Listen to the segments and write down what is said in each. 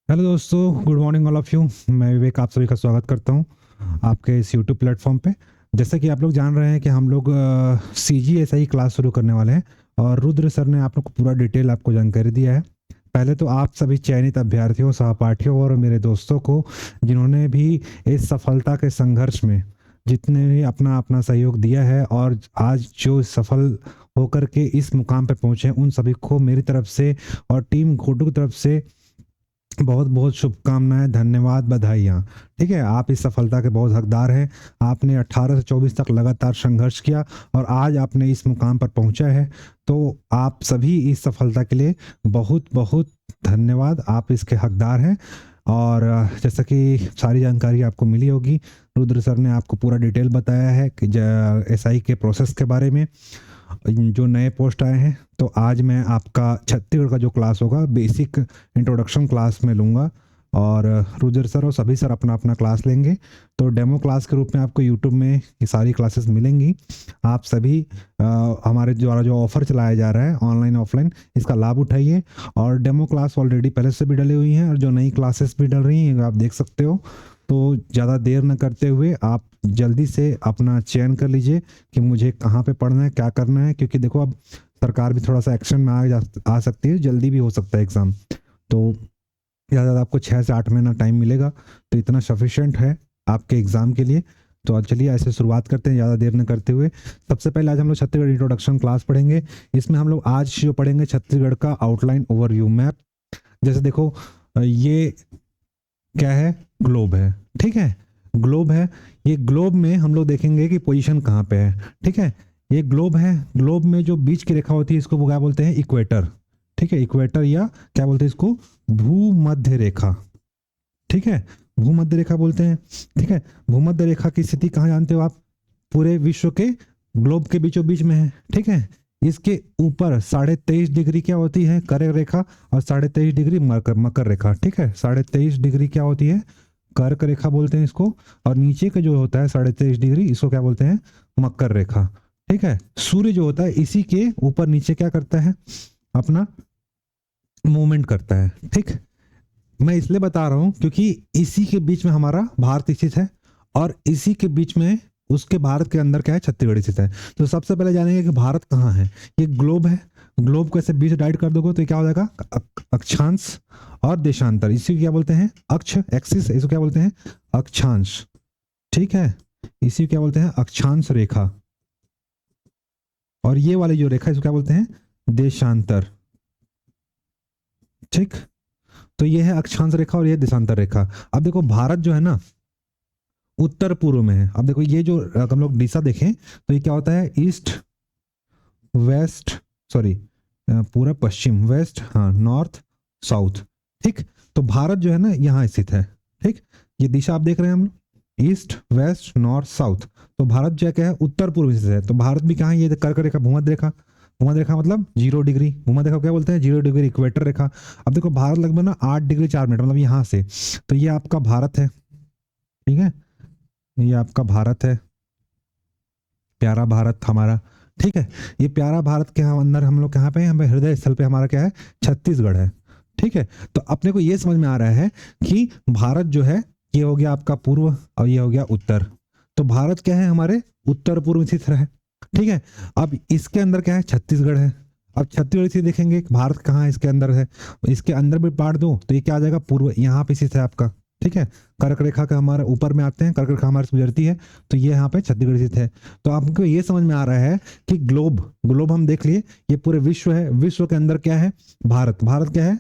Hello दोस्तों, good morning all of you. मैं विवेक आप सभी का स्वागत करता हूं आपके इस यूट्यूब प्लेटफॉर्म पे। जैसे कि आप लोग जान रहे हैं कि हम लोग सी जी एस आई क्लास शुरू करने वाले हैं और रुद्र सर ने आप लोग को पूरा डिटेल आपको जानकारी दिया है। पहले तो आप सभी चयनित अभ्यर्थियों, सहपाठियों और मेरे दोस्तों को जिन्होंने भी इस सफलता के संघर्ष में जितने भी अपना अपना सहयोग दिया है और आज जो सफल होकर के इस मुकाम पे पहुंचे उन सभी को मेरी तरफ से और टीम घोटू की तरफ से बहुत बहुत शुभकामनाएं, धन्यवाद, बधाइयाँ। ठीक है, आप इस सफलता के बहुत हकदार हैं। आपने 18 से 24 तक लगातार संघर्ष किया और आज आपने इस मुकाम पर पहुंचा है। तो आप सभी इस सफलता के लिए बहुत बहुत धन्यवाद, आप इसके हकदार हैं। और जैसा कि सारी जानकारी आपको मिली होगी, रुद्र सर ने आपको पूरा डिटेल बताया है कि एस आई के प्रोसेस के बारे में, जो नए पोस्ट आए हैं। तो आज मैं आपका छत्तीसगढ़ का जो क्लास होगा बेसिक इंट्रोडक्शन क्लास में लूँगा और रुजर सर और सभी सर अपना अपना क्लास लेंगे। तो डेमो क्लास के रूप में आपको यूट्यूब में ये सारी क्लासेस मिलेंगी। आप सभी हमारे द्वारा जो ऑफर चलाया जा रहा है ऑनलाइन ऑफलाइन, इसका लाभ उठाइए। और डेमो क्लास ऑलरेडी पहले से भी डली हुई हैं और जो नई क्लासेस भी डल रही हैं आप देख सकते हो। तो ज़्यादा देर न करते हुए आप जल्दी से अपना चयन कर लीजिए कि मुझे कहाँ पे पढ़ना है, क्या करना है, क्योंकि देखो अब सरकार भी थोड़ा सा एक्शन में आ सकती है, जल्दी भी हो सकता है एग्ज़ाम। तो ज़्यादा आपको 6 से 8 महीना टाइम मिलेगा, तो इतना सफिशेंट है आपके एग्ज़ाम के लिए। तो आज चलिए ऐसे शुरुआत करते हैं ज़्यादा देर न करते हुए। सबसे पहले आज हम लोग छत्तीसगढ़ इंट्रोडक्शन क्लास पढ़ेंगे। इसमें हम लोग आज जो पढ़ेंगे छत्तीसगढ़ का आउटलाइन ओवरव्यू मैप। जैसे देखो, ये क्या है, ग्लोब है। ठीक है, ग्लोब है। ये ग्लोब में हम लोग देखेंगे कि पोजीशन कहाँ पे है। ठीक है, ये ग्लोब है। ग्लोब में जो बीच की रेखा होती है इसको वो क्या बोलते हैं, इक्वेटर। ठीक है, इक्वेटर या क्या बोलते हैं इसको, भूमध्य रेखा। ठीक है, भूमध्य रेखा बोलते हैं। ठीक है, भूमध्य रेखा की स्थिति कहाँ जानते हो आप, पूरे विश्व के ग्लोब के बीचों बीच में है। ठीक है, इसके ऊपर 23.5 डिग्री क्या होती है, कर्क रेखा, और 23.5 डिग्री मकर मकर रेखा। ठीक है, 23.5 डिग्री क्या होती है, कर्क रेखा बोलते हैं इसको। और नीचे का जो होता है 23.5 डिग्री, इसको क्या बोलते हैं, मकर रेखा। ठीक है, सूर्य जो होता है इसी के ऊपर नीचे क्या करता है, अपना मूवमेंट करता है। ठीक, मैं इसलिए बता रहा हूं क्योंकि इसी के बीच में हमारा भारत स्थित है और इसी के बीच में उसके भारत के अंदर क्या है, छत्तीसगढ़ स्थित है। तो सबसे पहले जानेंगे कि भारत कहाँ है। ये ग्लोब है। ग्लोब को ऐसे बीच डाइड कर दोगे तो ये क्या हो जाएगा, अक्षांश और देशांतर। इसी को क्या बोलते हैं, अक्ष, एक्सिस, इसको क्या बोलते हैं, अक्षांश। ठीक है, इसी को क्या बोलते हैं, अक्षांश रेखा। और ये वाली जो रेखा इसको क्या बोलते हैं, देशांतर। ठीक, तो ये है अक्षांश रेखा और ये देशांतर रेखा। अब देखो भारत जो है ना उत्तर पूर्व में है। अब देखो ये जो हम लोग दिशा देखें तो ये क्या होता है, ईस्ट वेस्ट, सॉरी पूरा पश्चिम, वेस्ट, हाँ, नॉर्थ, साउथ। ठीक, तो भारत जो है ना यहाँ स्थित है। ठीक, ये दिशा आप देख रहे हैं हम लोग, ईस्ट वेस्ट नॉर्थ साउथ। तो भारत जो है क्या है, उत्तर पूर्व स्थित है। तो भारत भी कहाँ है, ये कर्क रेखा, भूमध्य रेखा। भूमध्य रेखा मतलब 0 डिग्री, भूमध्य रेखा क्या बोलते हैं, 0 डिग्री, इक्वेटर रेखा। अब देखो भारत लगभग ना 8 डिग्री 4 मिनट, मतलब यहाँ से। तो ये आपका भारत है। ठीक है, ये आपका भारत है, प्यारा भारत हमारा। ठीक है, ये प्यारा भारत के हम अंदर हम लोग कहाँ पे हैं, हमें हृदय स्थल पे हमारा क्या है, छत्तीसगढ़ है। ठीक है, तो अपने को ये समझ में आ रहा है कि भारत जो है ये हो गया आपका पूर्व और ये हो गया उत्तर। तो भारत क्या है, हमारे उत्तर पूर्व स्थित है। ठीक है, अब इसके अंदर क्या है, छत्तीसगढ़ है। अब छत्तीसगढ़ से देखेंगे भारत कहाँ है, इसके अंदर है। इसके अंदर भी पार्ट दो तो ये क्या आ जाएगा, पूर्व, यहाँ पे स्थित है आपका। ठीक है, कर्क रेखा का हमारे ऊपर में आते हैं, कर्क रेखा हमारे से गुजरती है। तो ये यहाँ पे छत्तीसगढ़ स्थित है। तो आपको ये समझ में आ रहा है कि ग्लोब, ग्लोब हम देख लिए, ये पूरे विश्व है। विश्व के अंदर क्या है, भारत। भारत क्या है,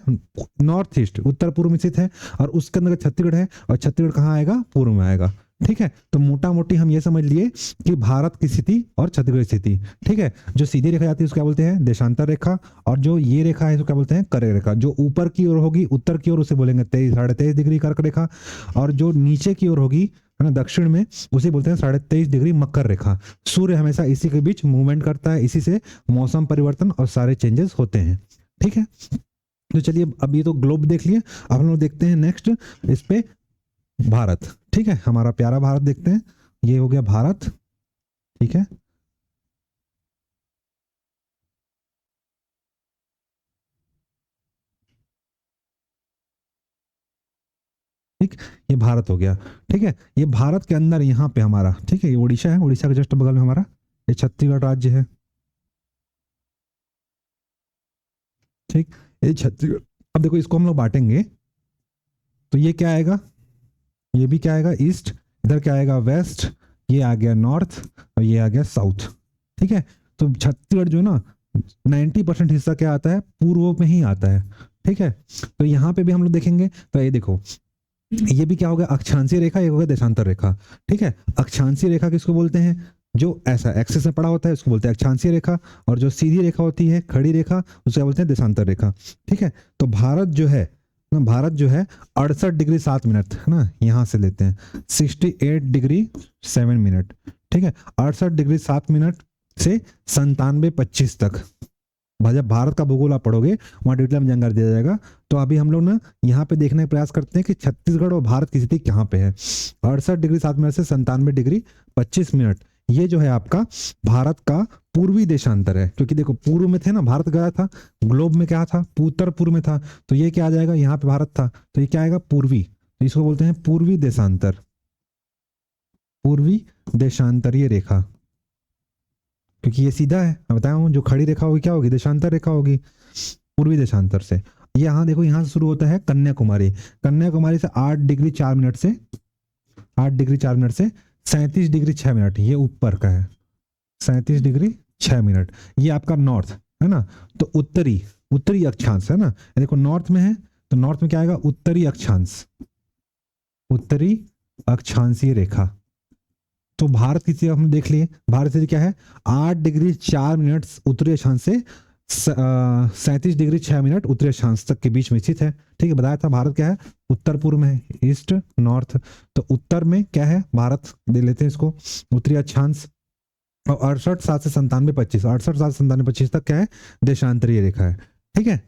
नॉर्थ ईस्ट, उत्तर पूर्व में स्थित है। और उसके अंदर छत्तीसगढ़ है और छत्तीसगढ़ कहाँ आएगा, पूर्व में आएगा। ठीक है, तो मोटा मोटी हम ये समझ लिए कि भारत की स्थिति और छत्तीसगढ़ की स्थिति। ठीक है, जो सीधी रेखा जाती है उसको क्या बोलते हैं, देशांतर रेखा। और जो ये रेखा है इसको क्या बोलते हैं, कर्क रेखा। जो ऊपर की ओर होगी, उत्तर की ओर, उसे बोलेंगे 23 साढ़े 23 डिग्री कर्क रेखा। और जो नीचे की ओर होगी, है ना, दक्षिण में, उसे बोलते हैं 23.5 डिग्री मकर रेखा। सूर्य हमेशा इसी के बीच मूवमेंट करता है, इसी से मौसम परिवर्तन और सारे चेंजेस होते हैं। ठीक है, तो चलिए अब ये तो ग्लोब देख लिए। अब हम लोग देखते हैं नेक्स्ट इस पे भारत। ठीक है, हमारा प्यारा भारत देखते हैं। ये हो गया भारत। ठीक है, ठीक, ये भारत हो गया। ठीक है, ये भारत के अंदर यहाँ पे हमारा, ठीक है, ये उड़ीसा है, उड़ीसा के जस्ट बगल में हमारा ये छत्तीसगढ़ राज्य है। ठीक, ये छत्तीसगढ़। अब देखो इसको हम लोग बांटेंगे तो ये क्या आएगा, ये भी क्या आएगा ईस्ट, इधर क्या आएगा वेस्ट, ये आ गया नॉर्थ और ये आ गया साउथ। ठीक है, तो छत्तीसगढ़ जो है ना 90% हिस्सा क्या आता है, पूर्व में ही आता है। ठीक है, तो यहाँ पे भी हम लोग देखेंगे तो ये देखो, ये भी क्या होगा अक्षांशीय रेखा, ये होगा देशांतर रेखा। ठीक है, अक्षांशीय रेखा किसको बोलते हैं, जो ऐसा एक्सिस में पड़ा होता है उसको बोलते हैं अक्षांशीय रेखा, और जो सीधी रेखा होती है खड़ी रेखा उसे बोलते हैं देशांतर रेखा। ठीक है, तो भारत जो है ना, भारत जो है 68 डिग्री 7 मिनट है ना, यहाँ से लेते हैं 68 डिग्री 7 मिनट। ठीक है, 68 डिग्री 7 मिनट से 97-25 तक। जब भारत का भूगोल आप पढ़ोगे वहाँ डिटेल में जानकारी दिया जाएगा। तो अभी हम लोग ना यहाँ पे देखने का प्रयास करते हैं कि छत्तीसगढ़ और भारत की स्थिति कहाँ पे है। 68 डिग्री 7 मिनट से 97 डिग्री 25 मिनट, ये जो है आपका भारत का पूर्वी देशांतर है। क्योंकि देखो पूर्व में थे ना, भारत गया था, ग्लोब में क्या था, उत्तर पूर्व में था, तो ये क्या आ जाएगा, यहाँ पे भारत था तो ये क्या आएगा पूर्वी, तो इसको बोलते हैं पूर्वी देशांतर, पूर्वी देशांतरीय रेखा। क्योंकि ये सीधा है, मैं बताया हूँ, जो खड़ी रेखा होगी क्या होगी, देशांतर रेखा होगी, पूर्वी देशांतर से। ये यहाँ देखो, यहाँ से शुरू होता है कन्याकुमारी, कन्याकुमारी से 8 डिग्री 4 मिनट से 8 डिग्री 4 मिनट से 37 डिग्री 6 मिनट, ये ऊपर का है 37 डिग्री 6 मिनट, ये आपका नॉर्थ है ना। तो उत्तरी, उत्तरी अक्षांश है ना, ये देखो नॉर्थ में है तो नॉर्थ में क्या आएगा उत्तरी अक्षांश, उत्तरी अक्षांशीय रेखा। तो भारत की स्थिति हमने देख लिए, भारत की स्थिति क्या है 8 डिग्री 4 मिनट उत्तरी अक्षांश से 37 डिग्री 6 मिनट उत्तरी अक्षांश तक के बीच में स्थित है। ठीक है, बताया था भारत क्या है उत्तर पूर्व में है, ईस्ट नॉर्थ। तो उत्तर में क्या है भारत, दे लेते हैं इसको उत्तरी अक्षांश, और 68 7 से 97 25, 68 7 से 97 25 तक क्या है देशांतरीय रेखा है। ठीक है,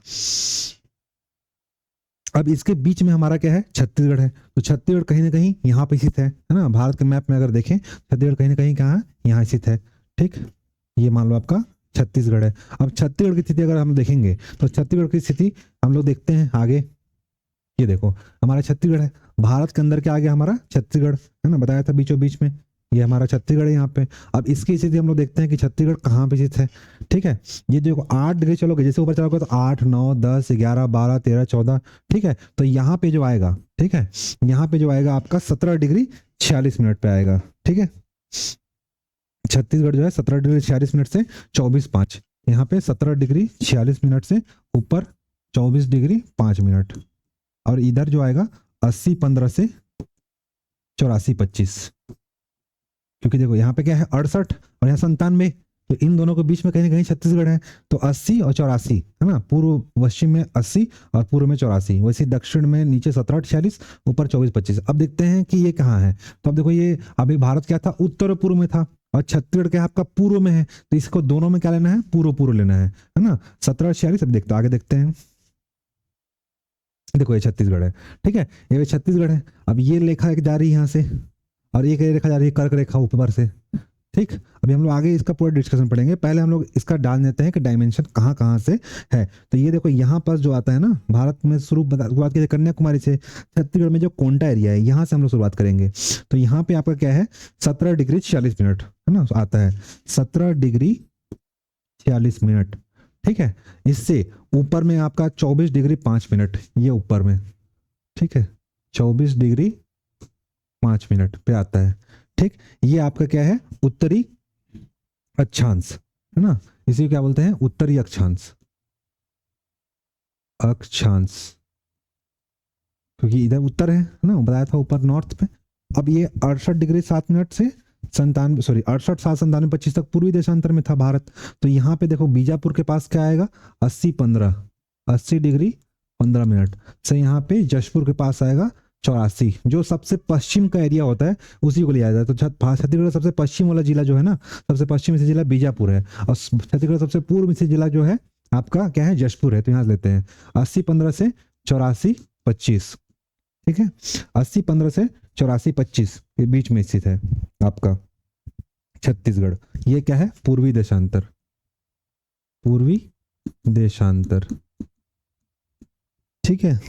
अब इसके बीच में हमारा क्या है छत्तीसगढ़ है, तो छत्तीसगढ़ कहीं ना कहीं यहाँ पे स्थित है ना, भारत के मैप में अगर देखें छत्तीसगढ़ कहीं ना कहीं कहाँ यहाँ स्थित है। ठीक, ये मान लो आपका छत्तीसगढ़ है। अब छत्तीसगढ़ की स्थिति अगर हम देखेंगे तो छत्तीसगढ़ की स्थिति हम लोग देखते हैं आगे, ये देखो हमारा छत्तीसगढ़ है, भारत के अंदर क्या आ गया हमारा छत्तीसगढ़ है ना, बताया था बीचों बीच में ये हमारा छत्तीसगढ़ है यहाँ पे। अब इसकी स्थिति हम लोग देखते हैं कि छत्तीसगढ़ कहाँ पे स्थित है। ठीक है, ये देखो 8 डिग्री चलोगे, जैसे ऊपर चलोगे तो 8 9 10 11 12 13 14। ठीक है, तो यहाँ पे जो आएगा, ठीक है, यहाँ पे जो आएगा आपका 17 डिग्री 46 मिनट पे आएगा। ठीक है, छत्तीसगढ़ जो है 17 डिग्री 46 मिनट से 24-5, यहाँ पे 17 डिग्री 46 मिनट से ऊपर 24 डिग्री 5 मिनट, और इधर जो आएगा 80-15 से 84-25। क्योंकि देखो यहाँ पे क्या है 68 और यहाँ 97, तो इन दोनों के बीच में कहीं ना कहीं छत्तीसगढ़ है, तो 80 और 84 है ना, पूर्व पश्चिम में 80 और पूर्व में 84, वैसे दक्षिण में नीचे 17 46 ऊपर 24-25। अब देखते हैं कि ये कहाँ है, तो अब देखो ये अभी भारत क्या था उत्तर पूर्व में था और छत्तीसगढ़ क्या है आपका पूर्व में है, तो इसको दोनों में क्या लेना है पूर्व पूर्व लेना है ना 17 46। अब देखते आगे देखते हैं, देखो ये छत्तीसगढ़ है। ठीक है, ये छत्तीसगढ़ है। अब ये रेखा जा रही है यहाँ से और एक रेखा जा रही है कर्क रेखा ऊपर से। ठीक, अभी हम लोग आगे इसका पूरा डिस्कशन पढ़ेंगे, पहले हम लोग इसका डाल देते हैं कि डायमेंशन कहाँ कहाँ से है। तो ये देखो यहाँ पर जो आता है ना, भारत में शुरुआत की कन्याकुमारी से, छत्तीसगढ़ में जो कोंटा एरिया है यहाँ से हम लोग शुरुआत करेंगे। तो यहाँ पे आपका क्या है 17 डिग्री 46 मिनट है ना, आता है 17 डिग्री 46 मिनट। ठीक है, इससे ऊपर में आपका 24 डिग्री 5 मिनट, ये ऊपर में। ठीक है, 24 डिग्री 5 मिनट पे आता है। ठीक, ये आपका क्या है उत्तरी अक्षांश है ना, इसी क्या बोलते हैं उत्तरी अक्षांश, अक्षांश, क्योंकि इधर उत्तर है ना, बताया था ऊपर नॉर्थ पे। अब ये 68 डिग्री 7 मिनट से 97 सॉरी 68 7 97 25 तक पूर्वी देशांतर में था भारत। तो यहाँ पे देखो बीजापुर के पास क्या आएगा 80 डिग्री 15 मिनट से, यहाँ पे जशपुर के पास आएगा 84, जो सबसे पश्चिम का एरिया होता है उसी को लिया जाता है। तो छत्तीसगढ़ का सबसे पश्चिम वाला जिला जो है ना, सबसे पश्चिम से जिला बीजापुर है, और छत्तीसगढ़ सबसे पूर्व से जिला जो है आपका क्या है जशपुर है। तो यहाँ से लेते हैं 80-15 से 84-25। ठीक है, 80-15 से 84-25 के बीच में स्थित है आपका छत्तीसगढ़। ये क्या है पूर्वी देशांतर, पूर्वी देशांतर। ठीक है,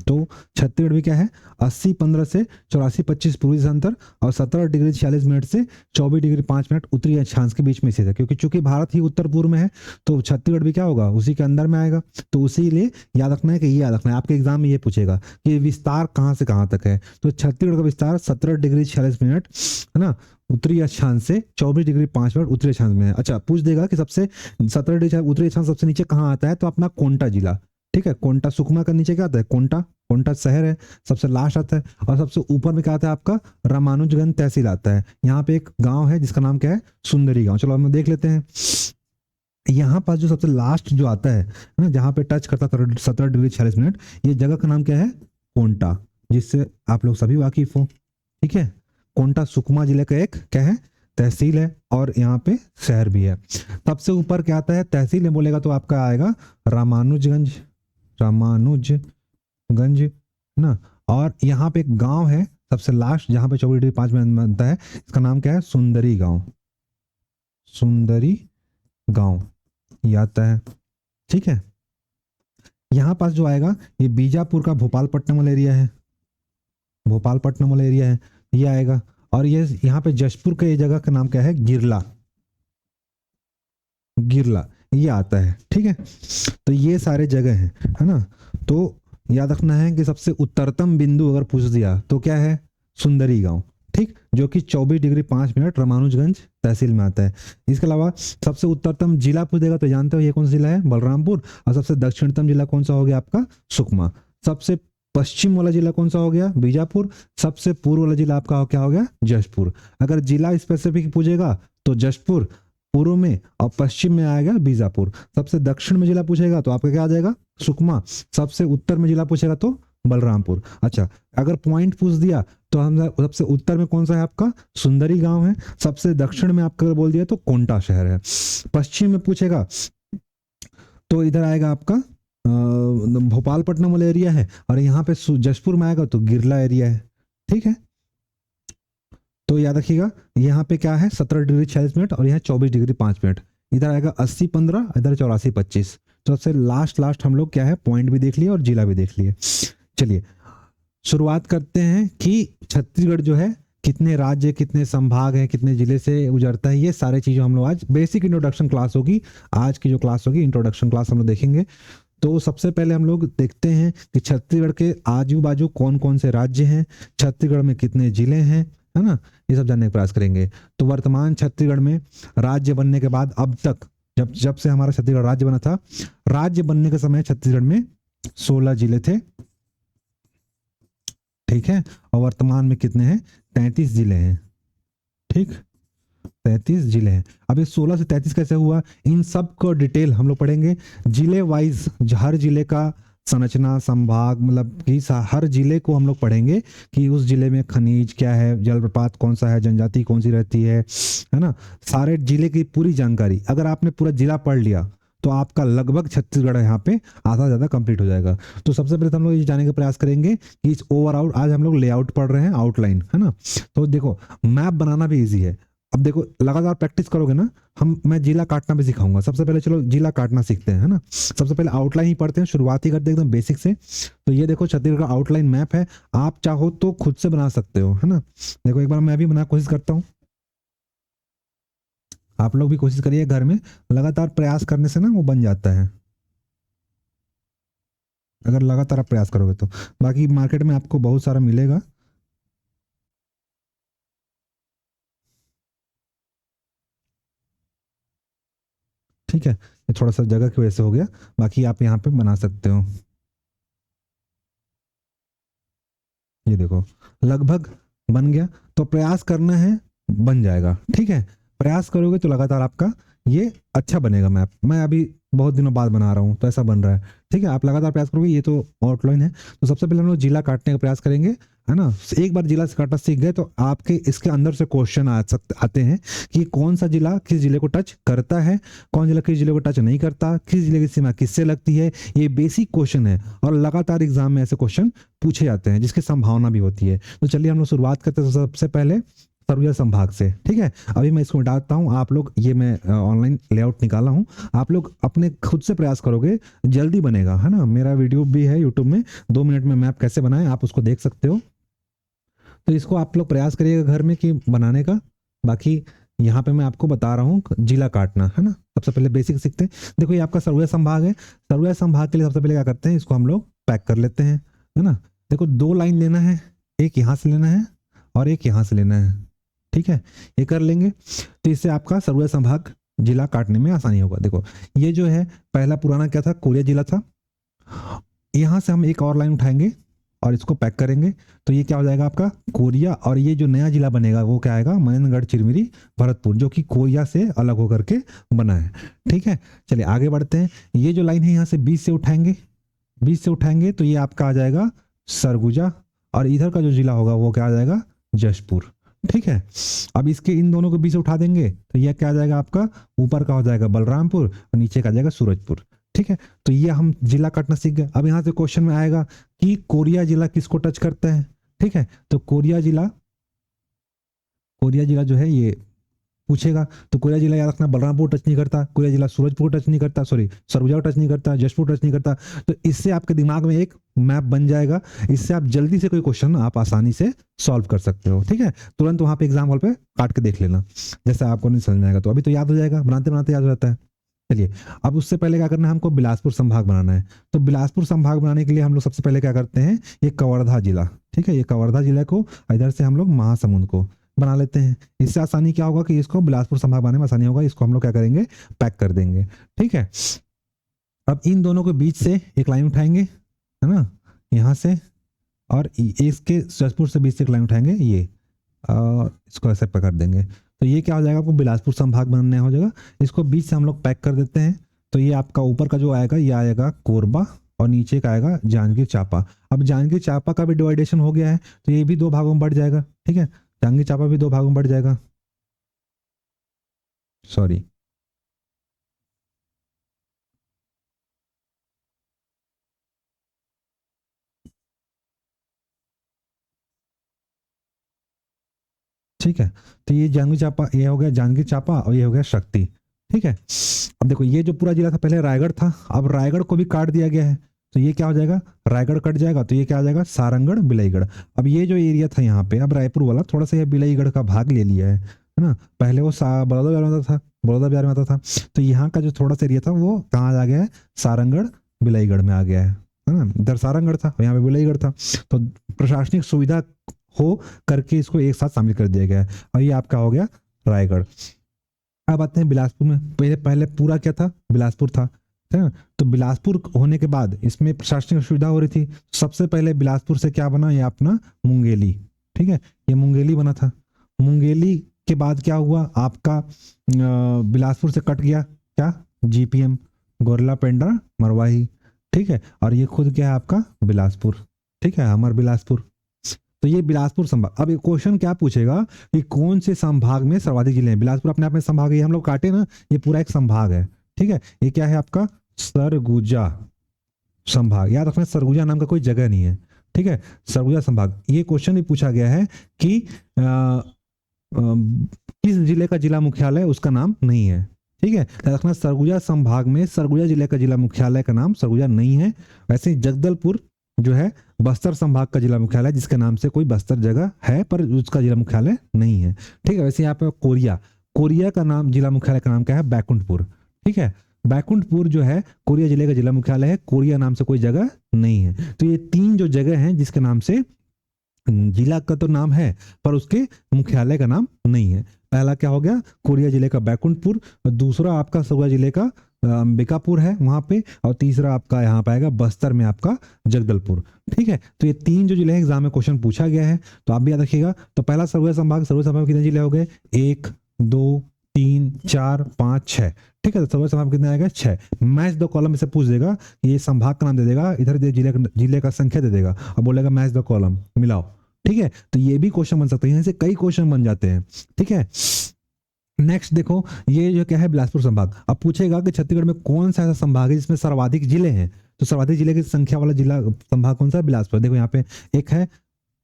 तो छत्तीसगढ़ भी क्या है 80-15 से 84-25 पूर्वी दिशांतर और 17 डिग्री 46 मिनट से 24 डिग्री 5 मिनट उत्तरी अक्षांश के बीच में स्थित है, क्योंकि चूंकि भारत ही उत्तर पूर्व में है तो छत्तीसगढ़ भी क्या होगा उसी के अंदर में आएगा। तो उसी लिए याद रखना है कि ये याद रखना है, आपके एग्जाम में ये पूछेगा कि विस्तार कहाँ से कहाँ तक है। तो छत्तीसगढ़ का विस्तार 17 डिग्री 46 मिनट है ना उत्तरी अक्षांश से 24 डिग्री 5 मिनट उत्तरी अक्षांश में है। अच्छा पूछ देगा कि सबसे 17 डिग्री उत्तरी अक्षांश सबसे नीचे कहाँ आता है, तो अपना कोंटा जिला, ठीक है। कोंटा सुकमा का नीचे क्या आता है, कोंटा, कोंटा शहर है, सबसे लास्ट आता है। और सबसे ऊपर में क्या आता है आपका रामानुजगंज तहसील आता है। यहाँ पे एक गांव है जिसका नाम क्या है सुंदरी गांव। चलो हम देख लेते हैं। यहाँ पास जो सबसे लास्ट जो आता है ना जहाँ पे टच करता है 17 डिग्री 46 मिनट, ये जगह का नाम क्या है कोंटा, जिससे आप लोग सभी वाकिफ हो, ठीक है। कोंटा सुकमा जिले का एक क्या है तहसील है और यहाँ पे शहर भी है। सबसे ऊपर क्या आता है तहसील में बोलेगा तो आपका आएगा रामानुजगंज, रामानुजगंज ना। और यहाँ पे एक गांव है सबसे लास्ट जहाँ पे 24 डिग्री 5 मिनट बनता है, इसका नाम क्या है सुंदरी गांव, सुंदरी गांव ये आता है, ठीक है। यहाँ पास जो आएगा ये बीजापुर का भोपालपट्टनम वाला एरिया है, भोपालपट्टनम वाला एरिया है ये आएगा। और ये यहाँ पे जशपुर का ये जगह का नाम क्या है गिरला, गिरला ये आता है, ठीक है। तो ये सारे जगह हैं है ना। तो याद रखना है कि सबसे उत्तरतम बिंदु अगर पूछ दिया तो क्या है सुंदरी गांव, ठीक, जो कि 24 डिग्री 5 मिनट रामानुजगंज तहसील में आता है। इसके अलावा सबसे उत्तरतम जिला पूछ देगा तो जानते हो ये कौन सा जिला है बलरामपुर। और सबसे दक्षिणतम जिला कौन सा हो गया आपका सुकमा। सबसे पश्चिम वाला जिला कौन सा हो गया बीजापुर। सबसे पूर्व वाला जिला आपका क्या हो गया जशपुर। अगर जिला स्पेसिफिक पूछेगा तो जशपुर पूर्व में और पश्चिम में आएगा बीजापुर। सबसे दक्षिण में जिला पूछेगा तो आपका क्या आ जाएगा सुकमा। सबसे उत्तर में जिला पूछेगा तो बलरामपुर। अच्छा अगर पॉइंट पूछ दिया तो हम सबसे उत्तर में कौन सा है आपका सुंदरी गांव है। सबसे दक्षिण में आपका बोल दिया तो कोंटा शहर है। पश्चिम में पूछेगा तो इधर आएगा आपका भोपालपट्टनम वाला एरिया है। और यहाँ पे जशपुर में आएगा तो गिरला एरिया है, ठीक है। तो याद रखिएगा यहाँ पे क्या है 17 डिग्री 46 मिनट और यहाँ 24 डिग्री 5 मिनट। इधर आएगा 80-15, इधर 84-25। तो सबसे लास्ट हम लोग क्या है पॉइंट भी देख लिए और जिला भी देख लिए। चलिए शुरुआत करते हैं कि छत्तीसगढ़ जो है कितने राज्य कितने संभाग हैं कितने जिले से गुजरता है, ये सारे चीज़ें हम लोग आज बेसिक इंट्रोडक्शन क्लास होगी। आज की जो क्लास होगी इंट्रोडक्शन क्लास हम लोग देखेंगे। तो सबसे पहले हम लोग देखते हैं कि छत्तीसगढ़ के आजू बाजू कौन कौन से राज्य हैं, छत्तीसगढ़ में कितने जिले हैं, है ना, ये सब जानने का प्रयास करेंगे। तो वर्तमान छत्तीसगढ़ में राज्य बनने के बाद अब तक जब से हमारा छत्तीसगढ़ राज्य बना था, राज्य बनने के समय छत्तीसगढ़ में 16 जिले थे, ठीक है। और वर्तमान में कितने हैं 33 जिले हैं, ठीक 33 जिले हैं। अब ये 16 से 33 कैसे हुआ इन सब को डिटेल हम लोग पढ़ेंगे। जिले वाइज हर जिले का संरचना संभाग मतलब कि हर जिले को हम लोग पढ़ेंगे कि उस जिले में खनिज क्या है, जलप्रपात कौन सा है, जनजाति कौन सी रहती है ना। सारे जिले की पूरी जानकारी अगर आपने पूरा जिला पढ़ लिया तो आपका लगभग छत्तीसगढ़ यहाँ पे आधा ज़्यादा कंप्लीट हो जाएगा। तो सबसे पहले तो हम लोग ये जानने का प्रयास करेंगे कि इस ओवरऑल आज हम लोग लेआउट पढ़ रहे हैं आउटलाइन, है ना। तो देखो मैप बनाना भी ईजी है। अब देखो लगातार प्रैक्टिस करोगे ना मैं जिला काटना भी सिखाऊंगा। सबसे पहले चलो जिला काटना सीखते हैं, है ना। सबसे पहले आउटलाइन ही पढ़ते हैं, शुरुआत ही करते हैं एकदम बेसिक से। तो ये देखो छत्तीसगढ़ का आउटलाइन मैप है, आप चाहो तो खुद से बना सकते हो, है ना। देखो एक बार मैं भी बना कोशिश करता हूँ, आप लोग भी कोशिश करिए घर में, लगातार प्रयास करने से ना वो बन जाता है अगर लगातार आप प्रयास करोगे तो। बाकी मार्केट में आपको बहुत सारा मिलेगा। ठीक है, ये थोड़ा सा जगह की वजह से हो गया, बाकी आप यहाँ पे बना सकते हो। ये देखो लगभग बन गया। तो प्रयास करना है बन जाएगा, ठीक है। प्रयास करोगे तो लगातार आपका ये अच्छा बनेगा मैप। मैं अभी बहुत दिनों बाद बना रहा हूँ तो ऐसा बन रहा है, ठीक है। आप लगातार प्रयास करोगे, ये तो आउटलाइन है। तो सबसे पहले हम लोग जिला काटने का प्रयास करेंगे, है ना। एक बार जिला से काटना सीख गए तो आपके इसके अंदर से क्वेश्चन आते हैं कि कौन सा जिला किस जिले को टच करता है, कौन जिला किस जिले को टच नहीं करता, किस जिले की सीमा किससे लगती है। ये बेसिक क्वेश्चन है और लगातार एग्जाम में ऐसे क्वेश्चन पूछे जाते हैं जिसकी संभावना भी होती है। तो चलिए हम लोग शुरुआत करते हैं। सबसे पहले सरगुजा संभाग से। ठीक है, अभी मैं इसको डालता हूँ, आप लोग ये मैं ऑनलाइन लेआउट निकाला हूँ, आप लोग अपने खुद से प्रयास करोगे जल्दी बनेगा, है ना। मेरा वीडियो भी है यूट्यूब में, 2 मिनट में मैप कैसे बनाएं आप उसको देख सकते हो। तो इसको आप लोग प्रयास करिएगा घर में कि बनाने का। बाकी यहाँ पे मैं आपको बता रहा हूँ जिला काटना, है ना। सबसे पहले बेसिक सीखते हैं। देखो ये आपका सरगुजा संभाग है, सरगुजा संभाग के लिए सबसे पहले क्या करते हैं, इसको हम लोग पैक कर लेते हैं, है ना। देखो 2 लाइन लेना है, एक यहाँ से लेना है और एक यहाँ से लेना है। ठीक है, ये कर लेंगे तो इससे आपका सरगुजा संभाग जिला काटने में आसानी होगा। देखो ये जो है पहला पुराना क्या था, कोरिया जिला था। यहाँ से हम एक और लाइन उठाएंगे और इसको पैक करेंगे तो ये क्या हो जाएगा आपका कोरिया, और ये जो नया जिला बनेगा वो क्या आएगा, मनेंद्रगढ़, चिरमिरी, भरतपुर, जो कि कोरिया से अलग होकर के बना है। ठीक है, चलिए आगे बढ़ते हैं। ये जो लाइन है यहाँ से 20 से उठाएंगे, 20 से उठाएंगे तो ये आपका आ जाएगा सरगुजा, और इधर का जो जिला होगा वो क्या आ जाएगा, जशपुर। ठीक है, अब इसके इन दोनों को 20 से उठा देंगे तो यह क्या आ जाएगा आपका, ऊपर का हो जाएगा बलरामपुर और नीचे का आ जाएगा सूरजपुर। ठीक है, तो ये हम जिला काटना सीख गए। अब यहाँ से क्वेश्चन में आएगा कि कोरिया जिला किसको टच करता है। ठीक है, तो कोरिया जिला जो है ये पूछेगा, तो कोरिया जिला याद रखना, बलरामपुर टच नहीं करता, कोरिया जिला सूरजपुर टच नहीं करता, सॉरी सरगुजा टच नहीं करता, जशपुर टच नहीं करता। तो इससे आपके दिमाग में एक मैप बन जाएगा, इससे आप जल्दी से कोई क्वेश्चन आप आसानी से सॉल्व कर सकते हो। ठीक है, तुरंत वहां पे एग्जाम हॉल पे काट के देख लेना, जैसे आपको नहीं समझ में आएगा तो अभी तो याद हो जाएगा, बनाते बनाते याद हो जाता है। चलिए अब उससे पहले क्या करना है, हमको बिलासपुर संभाग बनाना है। तो बिलासपुर संभाग बनाने के लिए हम लोग सबसे पहले क्या करते हैं, ये कवर्धा जिला, ठीक है, ये कवर्धा जिला को इधर से हम लोग महासमुंद को बना लेते हैं। इससे आसानी क्या होगा कि इसको बिलासपुर संभाग बनाने में आसानी होगा, इसको हम लोग क्या करेंगे, पैक कर देंगे। ठीक है, अब इन दोनों के बीच से एक लाइन उठाएंगे, है ना, यहाँ से, और इसके जशपुर से बीच से एक लाइन उठाएंगे ये, और इसको ऐसे पकड़ देंगे तो ये क्या हो जाएगा, आपको बिलासपुर संभाग बनना हो जाएगा। इसको बीच से हम लोग पैक कर देते हैं तो ये आपका ऊपर का जो आएगा ये आएगा कोरबा, और नीचे का आएगा जांजगीर चांपा। अब जांजगीर चांपा का भी डिवाइडेशन हो गया है तो ये भी 2 भागों में बढ़ जाएगा। ठीक है, जांजगीर चांपा भी 2 भागों में बढ़ जाएगा, सॉरी। ठीक है, तो ये जांजगीर चांपा, ये हो गया जांजगीर चांपा, और ये हो गया शक्ति। ठीक है, अब देखो ये जो पूरा जिला था पहले रायगढ़ था, अब रायगढ़ को भी काट दिया गया है तो ये क्या हो जाएगा, रायगढ़ कट जाएगा तो ये क्या आ जाएगा, सारंगढ़, बिलाईगढ़। अब ये जो एरिया था यहाँ पे, अब रायपुर वाला थोड़ा सा ये बिलाईगढ़ का भाग ले लिया है ना। पहले वो बड़ौदा बिहार में आता था, बड़ौदा बिहार में आता था, तो यहाँ का जो थोड़ा सा एरिया था वो कहाँ आ गया है, सारंगढ़, बिलाईगढ़ में आ गया है ना। इधर सारंगढ़ था, यहाँ पे बिलाईगढ़ था, तो प्रशासनिक सुविधा हो करके इसको एक साथ शामिल कर दिया गया है, और ये आपका हो गया रायगढ़। अब आते हैं बिलासपुर में, पहले पहले पूरा क्या था, बिलासपुर था, है ना। तो बिलासपुर होने के बाद इसमें प्रशासनिक सुविधा हो रही थी, सबसे पहले बिलासपुर से क्या बना, ये अपना मुंगेली। ठीक है, ये मुंगेली बना था। मुंगेली के बाद क्या हुआ आपका, बिलासपुर से कट गया क्या, जीपीएम, गोरला पेंड्रा मरवाही। ठीक है, और ये खुद क्या है आपका बिलासपुर। ठीक है, अमर बिलासपुर। तो ये बिलासपुर संभाग। अब क्वेश्चन क्या पूछेगा कि कौन से संभाग में सर्वाधिक जिले हैं। बिलासपुर अपने आप में संभाग है, ये हम लोग काटे ना, ये पूरा एक संभाग है। ठीक है, ये क्या है आपका, सरगुजा संभाग। याद रखना सरगुजा नाम का कोई जगह नहीं है। ठीक है, सरगुजा संभाग। ये क्वेश्चन भी पूछा गया है कि किस जिले का जिला मुख्यालय उसका नाम नहीं है। ठीक है, याद रखना सरगुजा संभाग में सरगुजा जिले का जिला मुख्यालय का नाम सरगुजा नहीं है। वैसे ही जगदलपुर जो है बस्तर संभाग का जिला मुख्यालय, जिसके नाम से कोई बस्तर जगह है पर उसका जिला मुख्यालय नहीं है। ठीक है, वैसे यहाँ पे कोरिया का नाम, जिला मुख्यालय का नाम क्या है, बैकुंठपुर। ठीक है, बैकुंठपुर जो है कोरिया जिले का जिला मुख्यालय है, कोरिया नाम से कोई जगह नहीं है। तो ये 3 जो जगह हैं जिसके नाम से जिला का तो नाम है पर उसके मुख्यालय का नाम नहीं है। पहला क्या हो गया, कोरिया जिले का बैकुंठपुर, दूसरा आपका सरगुजा जिले का अंबिकापुर है वहां पे, और तीसरा आपका यहाँ पे आएगा बस्तर में आपका जगदलपुर। ठीक है, तो ये 3 जो जिले हैं एग्जाम में क्वेश्चन पूछा गया है, तो आप भी याद रखिएगा। तो पहला सरगुजा संभाग में कितने जिले हो गए, 1 2 3 4 5 6। ठीक है, तो सरगुजा संभाग कितने आएगा, 6। मैच द कॉलम इसे पूछ देगा, ये संभाग का नाम दे देगा, इधर जिले का संख्या दे देगा और बोलेगा मैच द कॉलम मिलाओ। ठीक है, तो ये भी क्वेश्चन बन सकते हैं, यहाँ से कई क्वेश्चन बन जाते हैं। ठीक है, नेक्स्ट देखो ये जो क्या है, बिलासपुर संभाग। अब पूछेगा कि छत्तीसगढ़ में कौन सा ऐसा संभाग है जिसमें सर्वाधिक जिले हैं, तो सर्वाधिक जिले की संख्या वाला जिला संभाग कौन सा है, बिलासपुर। देखो यहाँ पे एक है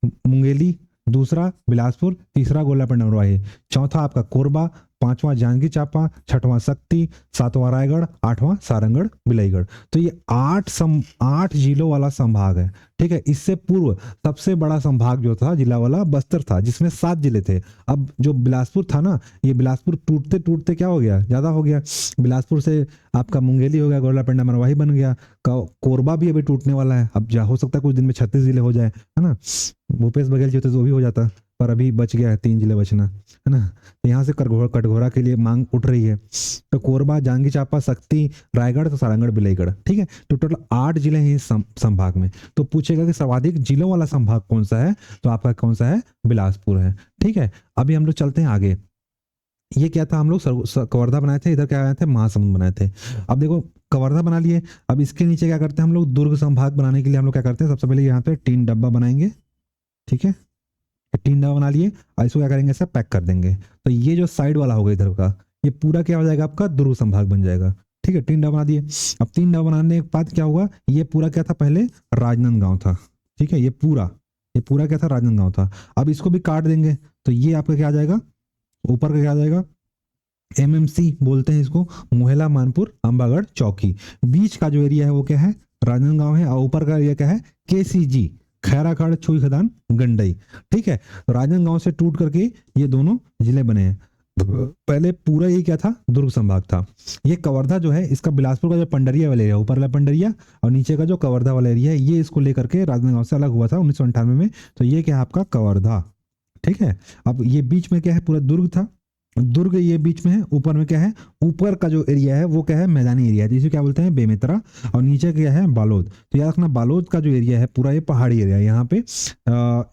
मुंगेली, दूसरा बिलासपुर, तीसरा गोलापिंड अमरवाही, चौथा आपका कोरबा, पांचवा जांजगीर चांपा, छठवां शक्ति, सातवां रायगढ़, आठवां सारंगढ़ बिलाईगढ़। तो ये 8 जिलों वाला संभाग है। ठीक है, इससे पूर्व सबसे बड़ा संभाग जो था जिला वाला बस्तर था, जिसमें 7 जिले थे। अब जो बिलासपुर था ना, ये बिलासपुर टूटते टूटते क्या हो गया, ज्यादा हो गया। बिलासपुर से आपका मुंगेली हो गया, गोलापिंड अमरवाही बन गया, कोरबा भी अभी टूटने वाला है। अब हो सकता है कुछ दिन में 36 जिले हो जाए, है ना। भूपेश बघेल जी होते तो वो भी हो जाता, पर अभी बच गया है 3 जिले बचना, है ना। तो यहाँ से कटघोरा के लिए मांग उठ रही है। तो कोरबा, जांजगीर चांपा, शक्ति, रायगढ़, तो सारंगढ़ बिलाईगढ़। ठीक है, तो टोटल 8 जिले हैं इस संभाग में। तो पूछेगा कि सर्वाधिक जिलों वाला संभाग कौन सा है, तो आपका कौन सा है, बिलासपुर है। ठीक है, अभी हम लोग चलते हैं आगे। ये क्या था, हम लोग कवर्धा बनाए थे, इधर क्या बनाए थे, महासमुंद बनाए थे। अब देखो कवर्धा बना लिए, अब इसके नीचे क्या करते हैं हम लोग, दुर्ग संभाग बनाने के लिए हम लोग क्या करते हैं, सबसे पहले यहाँ पे 3 डब्बा बनाएंगे। ठीक है, 3 डब्बा बना लिए और इसको क्या करेंगे, ऐसा पैक कर देंगे। तो ये जो साइड वाला होगा इधर का, ये पूरा क्या हो जाएगा, आपका दुर्ग संभाग बन जाएगा। ठीक है, 3 डब्बा बना दिए। अब 3 डब्बा बनाने के बाद क्या हुआ, ये पूरा क्या था, पहले राजनांदगांव था। ठीक है, ये पूरा क्या था, राजनांदगांव था। अब इसको भी काट देंगे, तो ये आपका क्या आ जाएगा, ऊपर का क्या आ जाएगा, एमएमसी बोलते हैं इसको, मोहला, मानपुर, अंबागढ़, चौकी। बीच का जो एरिया है वो क्या है, राजनांदगांव है, और ऊपर का एरिया क्या है, केसीजी, खैराखड़, छुई खदान, गंडई। ठीक है, राजनांदगांव से टूट करके ये दोनों जिले बने हैं। पहले पूरा ये क्या था, दुर्ग संभाग था। ये कवर्धा जो है, इसका बिलासपुर का जो पंडरिया वाला एरिया, ऊपर वाला पंडरिया और नीचे का जो कवर्धा वाला एरिया है, ये इसको लेकर के राजनांदगांव से अलग हुआ था 1998 में। तो ये क्या है, आपका कवर्धा। ठीक है, अब ये बीच में क्या है, पूरा दुर्ग था, दुर्ग ये बीच में है। ऊपर में क्या है, ऊपर का जो एरिया है वो क्या है, मैदानी एरिया है, जिसे क्या बोलते हैं, बेमेतरा। और नीचे क्या है, बालोद। तो याद रखना, बालोद का जो एरिया है पूरा, ये पहाड़ी एरिया है। यहाँ पे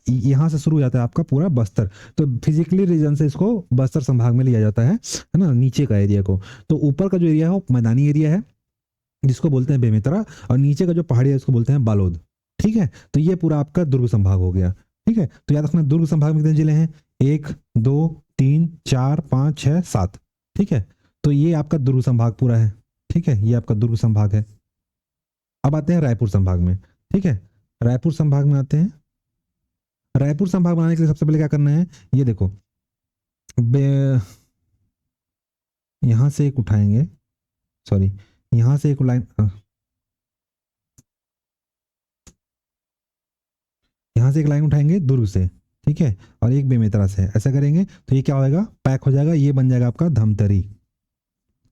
यहाँ से शुरू हो जाता है आपका पूरा बस्तर। तो फिजिकली रीजन से इसको बस्तर संभाग में लिया जाता है ना, नीचे का एरिया को। तो ऊपर का जो एरिया है वो मैदानी एरिया है, जिसको बोलते हैं बेमेतरा, और नीचे का जो पहाड़ी है उसको बोलते हैं बालोद। ठीक है, तो ये पूरा आपका दुर्ग संभाग हो गया। ठीक है, तो याद रखना, दुर्ग संभाग में कितने जिले हैं, 1 2 3 4 5 6 7। ठीक है, तो ये आपका दुर्ग संभाग पूरा है। ठीक है, ये आपका दुर्ग संभाग है। अब आते हैं रायपुर संभाग में। ठीक है, रायपुर संभाग में आते हैं। रायपुर संभाग बनाने के लिए सबसे पहले क्या करना है, ये देखो, यहां से एक उठाएंगे, सॉरी, यहां से एक लाइन, यहां से एक लाइन उठाएंगे दुर्ग से। ठीक है, और एक बेमेतरा से, ऐसा करेंगे तो ये क्या होगा, पैक हो जाएगा, ये बन जाएगा आपका धमतरी।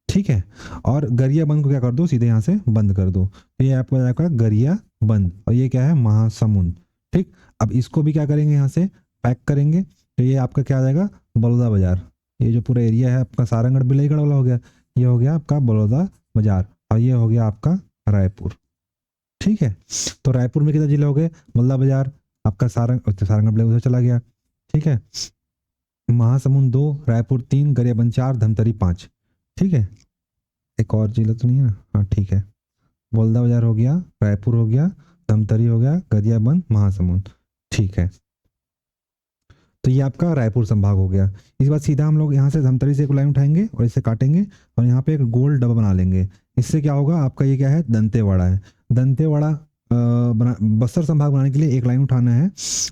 ठीक है, और गरिया बंद को क्या कर दो, सीधे यहाँ से बंद कर दो, तो ये आपका जाएगा गरिया बंद, और ये क्या है, महासमुंद। ठीक, अब इसको भी क्या करेंगे, यहाँ से पैक करेंगे, तो ये आपका क्या आ जाएगा, बलौदा बाजार। ये जो पूरा एरिया है आपका सारंगढ़ बिलाईगढ़ वाला हो गया, ये हो गया आपका बलौदा बाजार, और ये हो गया आपका रायपुर। ठीक है, तो रायपुर में कितने जिले हो गए, बलौदा बाजार, आपका सारंगढ़ बिलाईगढ़ चला गया। ठीक है, महासमुंद 2, रायपुर 3, गरियाबंद 4, धमतरी 5। ठीक है, एक और जिला तो नहीं है ना, हाँ ठीक है, बलौदा बाजार हो गया, रायपुर हो गया, धमतरी हो गया, गरियाबंद, महासमुंद। ठीक है, तो ये आपका रायपुर संभाग हो गया। इस बार सीधा हम लोग यहाँ से धमतरी से एक लाइन उठाएंगे और इसे काटेंगे, और यहाँ पे एक गोल डब्बा बना लेंगे। इससे क्या होगा, आपका ये क्या है, दंतेवाड़ा है। दंतेवाड़ा बस्तर संभाग बनाने के लिए एक लाइन उठाना है,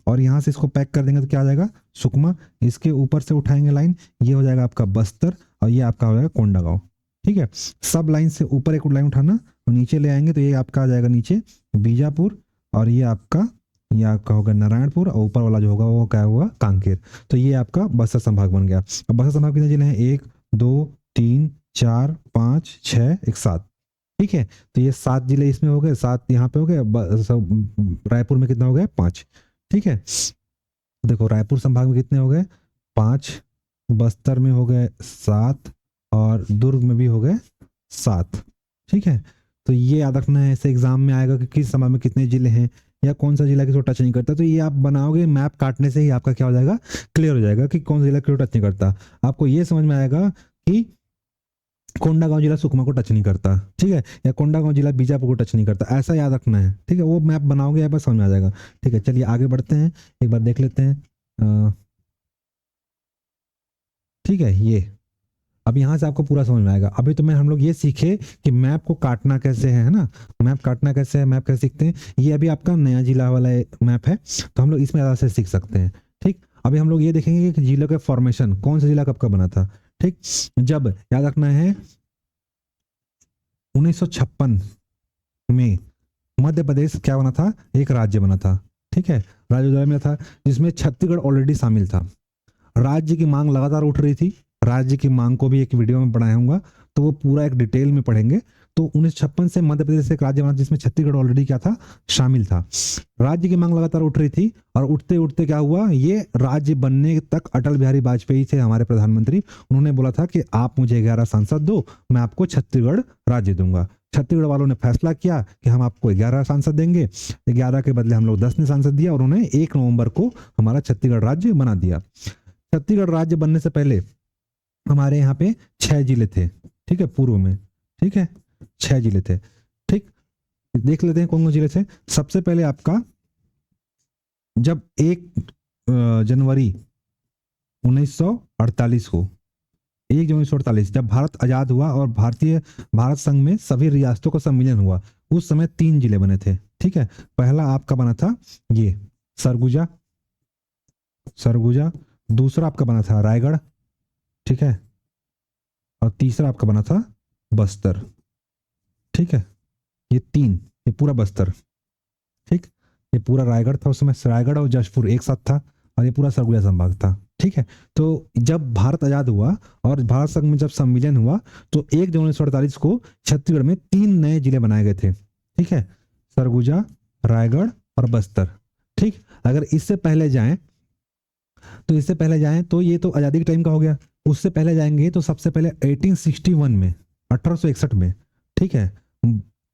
और यहाँ से इसको पैक कर देंगे तो क्या आ जाएगा, सुकमा। इसके ऊपर से उठाएंगे लाइन, ये हो जाएगा आपका बस्तर, और ये आपका हो जाएगा कोंडागांव। ठीक है, सब लाइन से ऊपर एक लाइन उठाना और नीचे ले आएंगे, तो ये आपका आ जाएगा नीचे बीजापुर, और ये आपका होगा नारायणपुर, और ऊपर वाला जो होगा वो क्या होगा, कांकेर। तो ये आपका बस्तर संभाग बन गया। अब बस्तर संभाग कितने जिले हैं, 1 2 3 4 5 6 1 7। ठीक है, तो ये 7 जिले इसमें हो गए, 7 यहाँ पे हो गए, रायपुर में कितना हो गया, 5। ठीक है, देखो रायपुर संभाग में कितने हो गए, 5, बस्तर में हो गए 7, और दुर्ग में भी हो गए 7। ठीक है, तो ये याद रखना है, ऐसे एग्जाम में आएगा कि किस संभाग में कितने जिले हैं, या कौन सा जिला किसको टच नहीं करता। तो ये आप बनाओगे, मैप काटने से ही आपका क्या हो जाएगा, क्लियर हो जाएगा कि कौन सा जिला क्यों टच नहीं करता। आपको ये समझ में आएगा कि कोंडागांव जिला सुकमा को टच नहीं करता, ठीक है, या कोंडागांव जिला बीजापुर को टच नहीं करता, ऐसा याद रखना है। ठीक है, वो मैप बनाओगे या बस समझ में आ जाएगा। ठीक है, चलिए आगे बढ़ते हैं, एक बार देख लेते हैं। ठीक है, ये अब यहाँ से आपको पूरा समझ में आएगा। अभी तो हम लोग ये सीखे कि मैप को काटना कैसे है ना, मैप काटना कैसे है, मैप कैसे सीखते हैं। ये अभी आपका नया जिला वाला मैप है, तो हम लोग इसमें ज़्यादा से सीख सकते हैं। ठीक, अभी हम लोग ये देखेंगे कि जिलों के फॉर्मेशन, कौन सा जिला कब कब बना था। ठीक, जब याद रखना है 1956 में मध्य प्रदेश क्या बना था, एक राज्य बना था। ठीक है, राज्य उदय में था जिसमें छत्तीसगढ़ ऑलरेडी शामिल था। राज्य की मांग लगातार उठ रही थी, राज्य की मांग को भी एक वीडियो में बनाऊंगा तो वो पूरा एक डिटेल में पढ़ेंगे। तो 1956 से मध्य प्रदेश एक राज्य बना जिसमें छत्तीसगढ़ ऑलरेडी क्या था, शामिल था। राज्य की मांग लगातार उठ रही थी और उठते उठते क्या हुआ, ये राज्य बनने तक अटल बिहारी वाजपेयी थे हमारे प्रधानमंत्री। उन्होंने बोला था कि आप मुझे 11 सांसद दो, मैं आपको छत्तीसगढ़ राज्य दूंगा। छत्तीसगढ़ वालों ने फैसला किया कि हम आपको 11 सांसद देंगे, 11 के बदले हम लोग 10 ने सांसद दिया और उन्होंने 1 नवंबर को हमारा छत्तीसगढ़ राज्य बना दिया। छत्तीसगढ़ राज्य बनने से पहले हमारे यहाँ पे 6 जिले थे। ठीक है, पूर्व में। ठीक है, 6 जिले थे। ठीक, देख लेते हैं कौन कौन जिले थे। सबसे पहले आपका जब 1 जनवरी 1948 को, 1 जनवरी 1948 जब भारत आजाद हुआ और भारत संघ में सभी रियासतों का सम्मिलन हुआ, उस समय 3 जिले बने थे। ठीक है, पहला आपका बना था ये सरगुजा, दूसरा आपका बना था रायगढ़। ठीक है, और तीसरा आपका बना था बस्तर। ठीक है, ये 3, ये पूरा बस्तर। ठीक, ये पूरा रायगढ़ था उस समय, रायगढ़ और जशपुर एक साथ था और ये पूरा सरगुजा संभाग था। ठीक है, तो जब भारत आजाद हुआ और भारत संघ में जब सम्मिलन हुआ तो 1 जनवरी 1948 को छत्तीसगढ़ में 3 नए जिले बनाए गए थे। ठीक है, सरगुजा, रायगढ़ और बस्तर। ठीक, अगर इससे पहले जाएं तो ये तो आज़ादी के टाइम का हो गया। उससे पहले जाएंगे तो सबसे पहले 1861 में, 1861 में। ठीक है,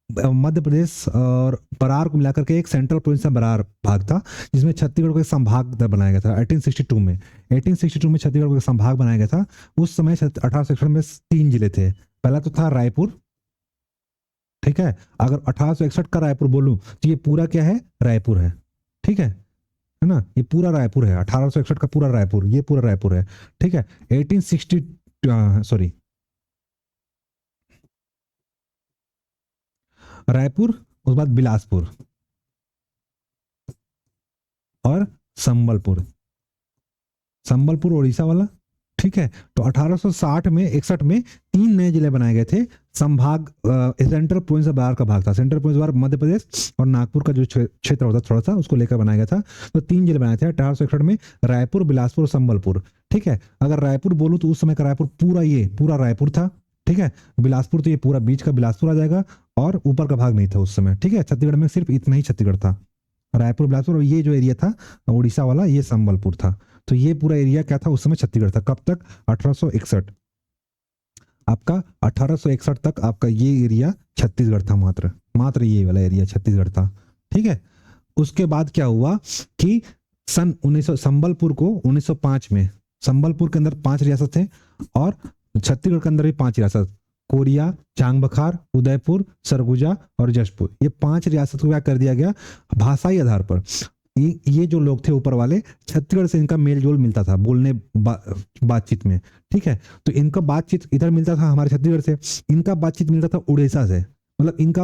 मध्य प्रदेश और बरार को मिलाकर के एक सेंट्रल प्रोविंस का बरार भाग था जिसमें छत्तीसगढ़ को एक संभाग बनाया गया था। 1862 में छत्तीसगढ़ को एक संभाग बनाया गया था। उस समय 1861 में 3 जिले थे। पहला तो था रायपुर। ठीक है, अगर 1861 का रायपुर बोलूं तो ये पूरा क्या है, रायपुर है। ठीक है ना, ये पूरा रायपुर है। 1861 का पूरा रायपुर, ये पूरा रायपुर है। ठीक है, 1860 रायपुर, उसके बाद बिलासपुर और संबलपुर उड़ीसा वाला। ठीक है, तो 1860 में 61 में 3 नए जिले बनाए गए थे। संभाग सेंट्रल प्रोविंस बार का भाग था। सेंट्रल प्रोविंस बार मध्य प्रदेश और नागपुर का जो क्षेत्र होता थोड़ा सा, उसको लेकर बनाया गया था। तो 3 जिले बनाए थे 1861 में, रायपुर, बिलासपुर, संबलपुर। ठीक है, अगर रायपुर बोलूं तो उस समय का रायपुर पूरा रायपुर था। ठीक है, बिलासपुर तो ये पूरा बीच का बिलासपुर आ जाएगा और ऊपर का भाग नहीं था उस समय। ठीक है, छत्तीसगढ़ में सिर्फ इतना ही छत्तीसगढ़ था, रायपुर, बिलासपुर, और ये जो एरिया था उड़ीसा वाला, ये संबलपुर था। तो ये पूरा एरिया क्या था उस समय, छत्तीसगढ़ था। कब तक, 1861। आपका 1861 तक आपका ये एरिया छत्तीसगढ़ था, मात्र ये वाला एरिया छत्तीसगढ़ था। ठीक है, उसके बाद क्या हुआ कि सन 1900 संबलपुर को 1905 में, संबलपुर के अंदर 5 रियासत थे और छत्तीसगढ़ के अंदर भी 5 रियासत, कोरिया, चांगबखार, उदयपुर, सरगुजा और जशपुर। ये 5 रियासत को क्या कर दिया गया, भाषाई आधार पर। ये जो लोग थे ऊपर वाले, छत्तीसगढ़ से इनका मेल जोल मिलता था बोलने बातचीत में। ठीक है, तो इनका बातचीत इधर मिलता था हमारे छत्तीसगढ़ से, इनका बातचीत मिलता था उड़ीसा से। मतलब इनका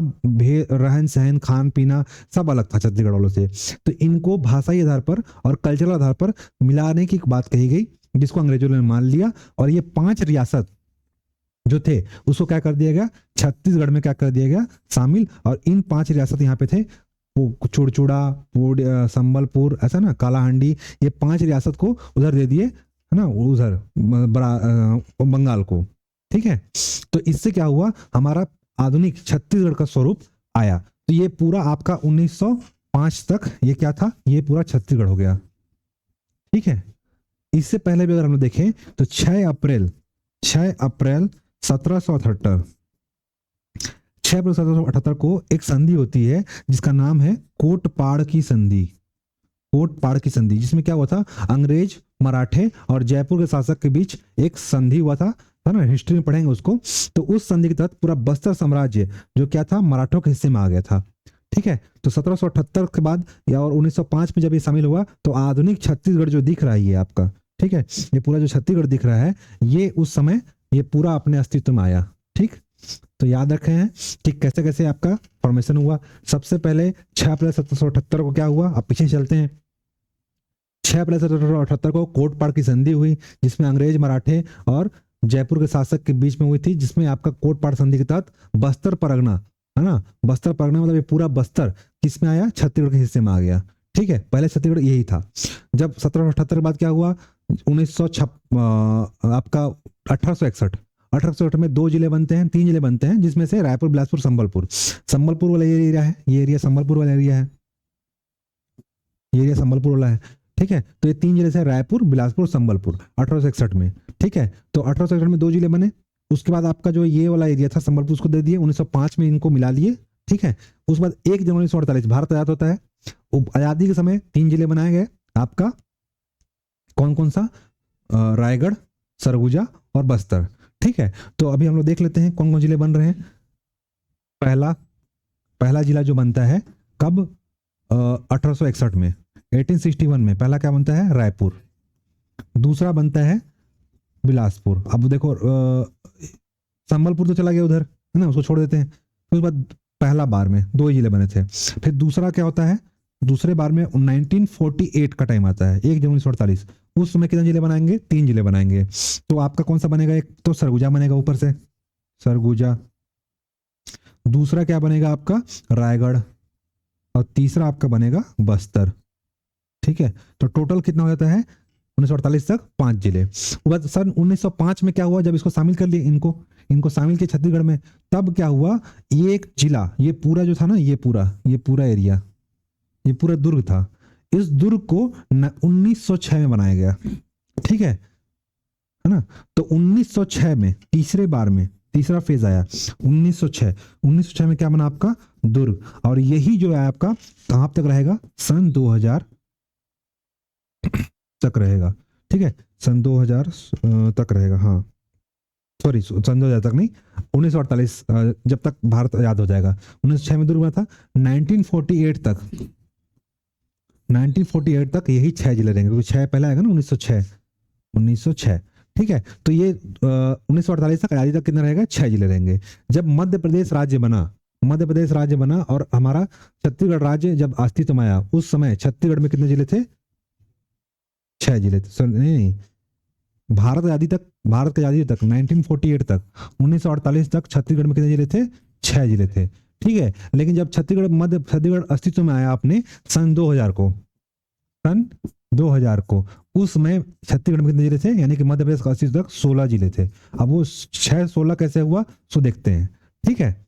रहन सहन, खान पीना सब अलग था छत्तीसगढ़ वालों से। तो इनको भाषाई आधार पर और कल्चरल आधार पर मिलाने की बात कही गई, जिसको अंग्रेजों ने मान लिया। और ये 5 रियासत जो थे उसको क्या कर दिया गया, छत्तीसगढ़ में क्या कर दिया गया, शामिल। और इन 5 रियासत यहाँ पे थे, वो चुड़चुड़ा, संबलपुर, ऐसा ना, कालाहांडी, ये 5 रियासत को उधर दे दिए, है ना, उधर बंगाल को। ठीक है, तो इससे क्या हुआ, हमारा आधुनिक छत्तीसगढ़ का स्वरूप आया। तो ये पूरा आपका 1905 तक ये क्या था, ये पूरा छत्तीसगढ़ हो गया। ठीक है, इससे पहले भी अगर हम लोग देखें तो 6 अप्रैल 1778 को एक संधि होती है जिसका नाम है कोटपाड़ की संधि। जिसमें क्या हुआ था, अंग्रेज, मराठे और जयपुर के शासक के बीच एक संधि हुआ था, है ना, हिस्ट्री में पढ़ेंगे उसको। तो उस संधि के तहत पूरा बस्तर साम्राज्य जो क्या था, मराठों के हिस्से में आ गया था। ठीक है, तो 1778 के बाद या और 1905 में जब ये शामिल हुआ तो आधुनिक छत्तीसगढ़ जो दिख रहा है ये आपका, ठीक है, ये पूरा जो छत्तीसगढ़ दिख रहा है, ये उस समय ये पूरा अपने अस्तित्व में आया। ठीक, तो याद रखे हैं कि कैसे कैसे आपका फॉर्मेशन हुआ। सबसे पहले 6 अप्रैल 1778 को क्या हुआ, आप पीछे चलते हैं। 6 अप्रैल 1778 को कोटपाड़ की संधि हुई, जिसमें अंग्रेज, मराठे और जयपुर के शासक के बीच में हुई थी, जिसमें आपका कोटपाड़ संधि के तहत बस्तर परगना, है ना, बस्तर परगना मतलब ये पूरा बस्तर किसमें आया, छत्तीसगढ़ के हिस्से में आ गया। ठीक है, पहले छत्तीसगढ़ यही था। जब 1778 के बाद क्या हुआ, 1906 आपका 1861 में 2 जिले बनते हैं, 3 जिले बनते हैं, जिसमें से रायपुर, बिलासपुर, संबलपुर। संबलपुर वाला ये एरिया है, ये एरिया संबलपुर वाला एरिया है, ये एरिया संबलपुर वाला है। ठीक है, तो ये 3 जिले से रायपुर, बिलासपुर, संबलपुर 1861 में। ठीक है, तो 1861 में 2 जिले बने। उसके बाद आपका जो ये वाला एरिया था संबलपुर, उसको दे दिए, 1905 में इनको मिला लिए। ठीक है, उसके बाद 1 जनवरी 1948 भारत आजाद होता है। आजादी के समय 3 जिले बनाए गए आपका, कौन कौन सा, रायगढ़, सरगुजा और बस्तर। ठीक है, तो अभी हम लोग देख लेते हैं कौन कौन जिले बन रहे हैं। पहला जिला जो बनता है कब, 1861 में, 1861 में पहला क्या बनता है, रायपुर। दूसरा बनता है बिलासपुर। अब देखो संबलपुर तो चला गया उधर, है ना, उसको छोड़ देते हैं। उसके बाद पहला बार में 2 जिले बने थे। फिर दूसरा क्या होता है, दूसरे बार में 1948 का टाइम आता है, 1 जनवरी 1948। उस समय कितने जिले बनाएंगे, 3 जिले बनाएंगे। तो आपका कौन सा बनेगा, एक तो सरगुजा बनेगा ऊपर से, सरगुजा। दूसरा क्या बनेगा आपका, रायगढ़। और तीसरा आपका बनेगा बस्तर। ठीक है, तो टोटल कितना हो जाता है 1948 तक 5 जिले। उसके बाद सन 1905 में क्या हुआ, जब इसको शामिल कर लिए, इनको शामिल किया छत्तीसगढ़ में, तब क्या हुआ, ये एक जिला, ये पूरा जो था ना, ये पूरा एरिया, ये पूरा दुर्ग था, इस दुर्ग को 1906 में बनाया गया। ठीक है ना, तो 1906 में तीसरे बार में तीसरा फेज आया, 1906 में क्या बना आपका, दुर्ग। और यही जो है आपका कहां तक रहेगा, सन 2000 तक रहेगा। ठीक है, सन 2000 तक रहेगा, हाँ सॉरी, सन 2000 तक नहीं, 1948 जब तक भारत आजाद हो जाएगा। 1906 में दुर्ग बना था। 1948 तक यही 6 जिले रहेंगे, क्योंकि 6 पहले आएगा ना, 1906। ठीक है, तो ये 1948 तक, आजादी तक कितना रहेगा, 6 जिले रहेंगे। जब मध्य प्रदेश राज्य बना और हमारा छत्तीसगढ़ राज्य जब अस्तित्व में आया, उस समय छत्तीसगढ़ में कितने जिले थे, 6 जिले थे। नहीं, भारत की आजादी तक 1948 तक, 1948 तक छत्तीसगढ़ में कितने जिले थे, 6 जिले थे। ठीक है, लेकिन जब छत्तीसगढ़ अस्तित्व में आया अपने सन 2000 को, उस समय छत्तीसगढ़ में कितने जिले थे, यानी कि मध्य प्रदेश का अस्तित्व तक 16 जिले थे। अब वो 6-16 कैसे हुआ, सो देखते हैं। ठीक है,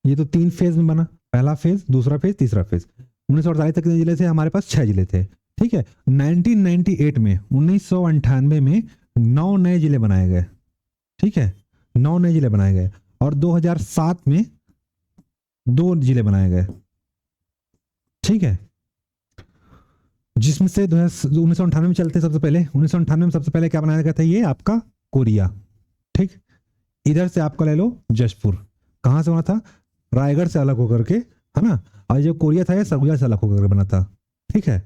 ये तो 3 फेज में बना, पहला फेज, दूसरा फेज, तीसरा फेज। 1948 तक कितने जिले थे, हमारे पास 6 जिले थे। ठीक है, 1998 में 9 नए जिले बनाए गए। ठीक है, 9 नए जिले बनाए गए, और 2007 में 2 जिले बनाए गए। ठीक है, जिसमें से 1998 में चलते, सबसे पहले 1998 में सबसे पहले क्या बनाया गया था, ये आपका कोरिया। ठीक, इधर से आपका ले लो जशपुर, कहां से बना था, रायगढ़ से अलग होकर के, है ना। और जो कोरिया था ये सरगुजा से अलग होकर बना था। ठीक है,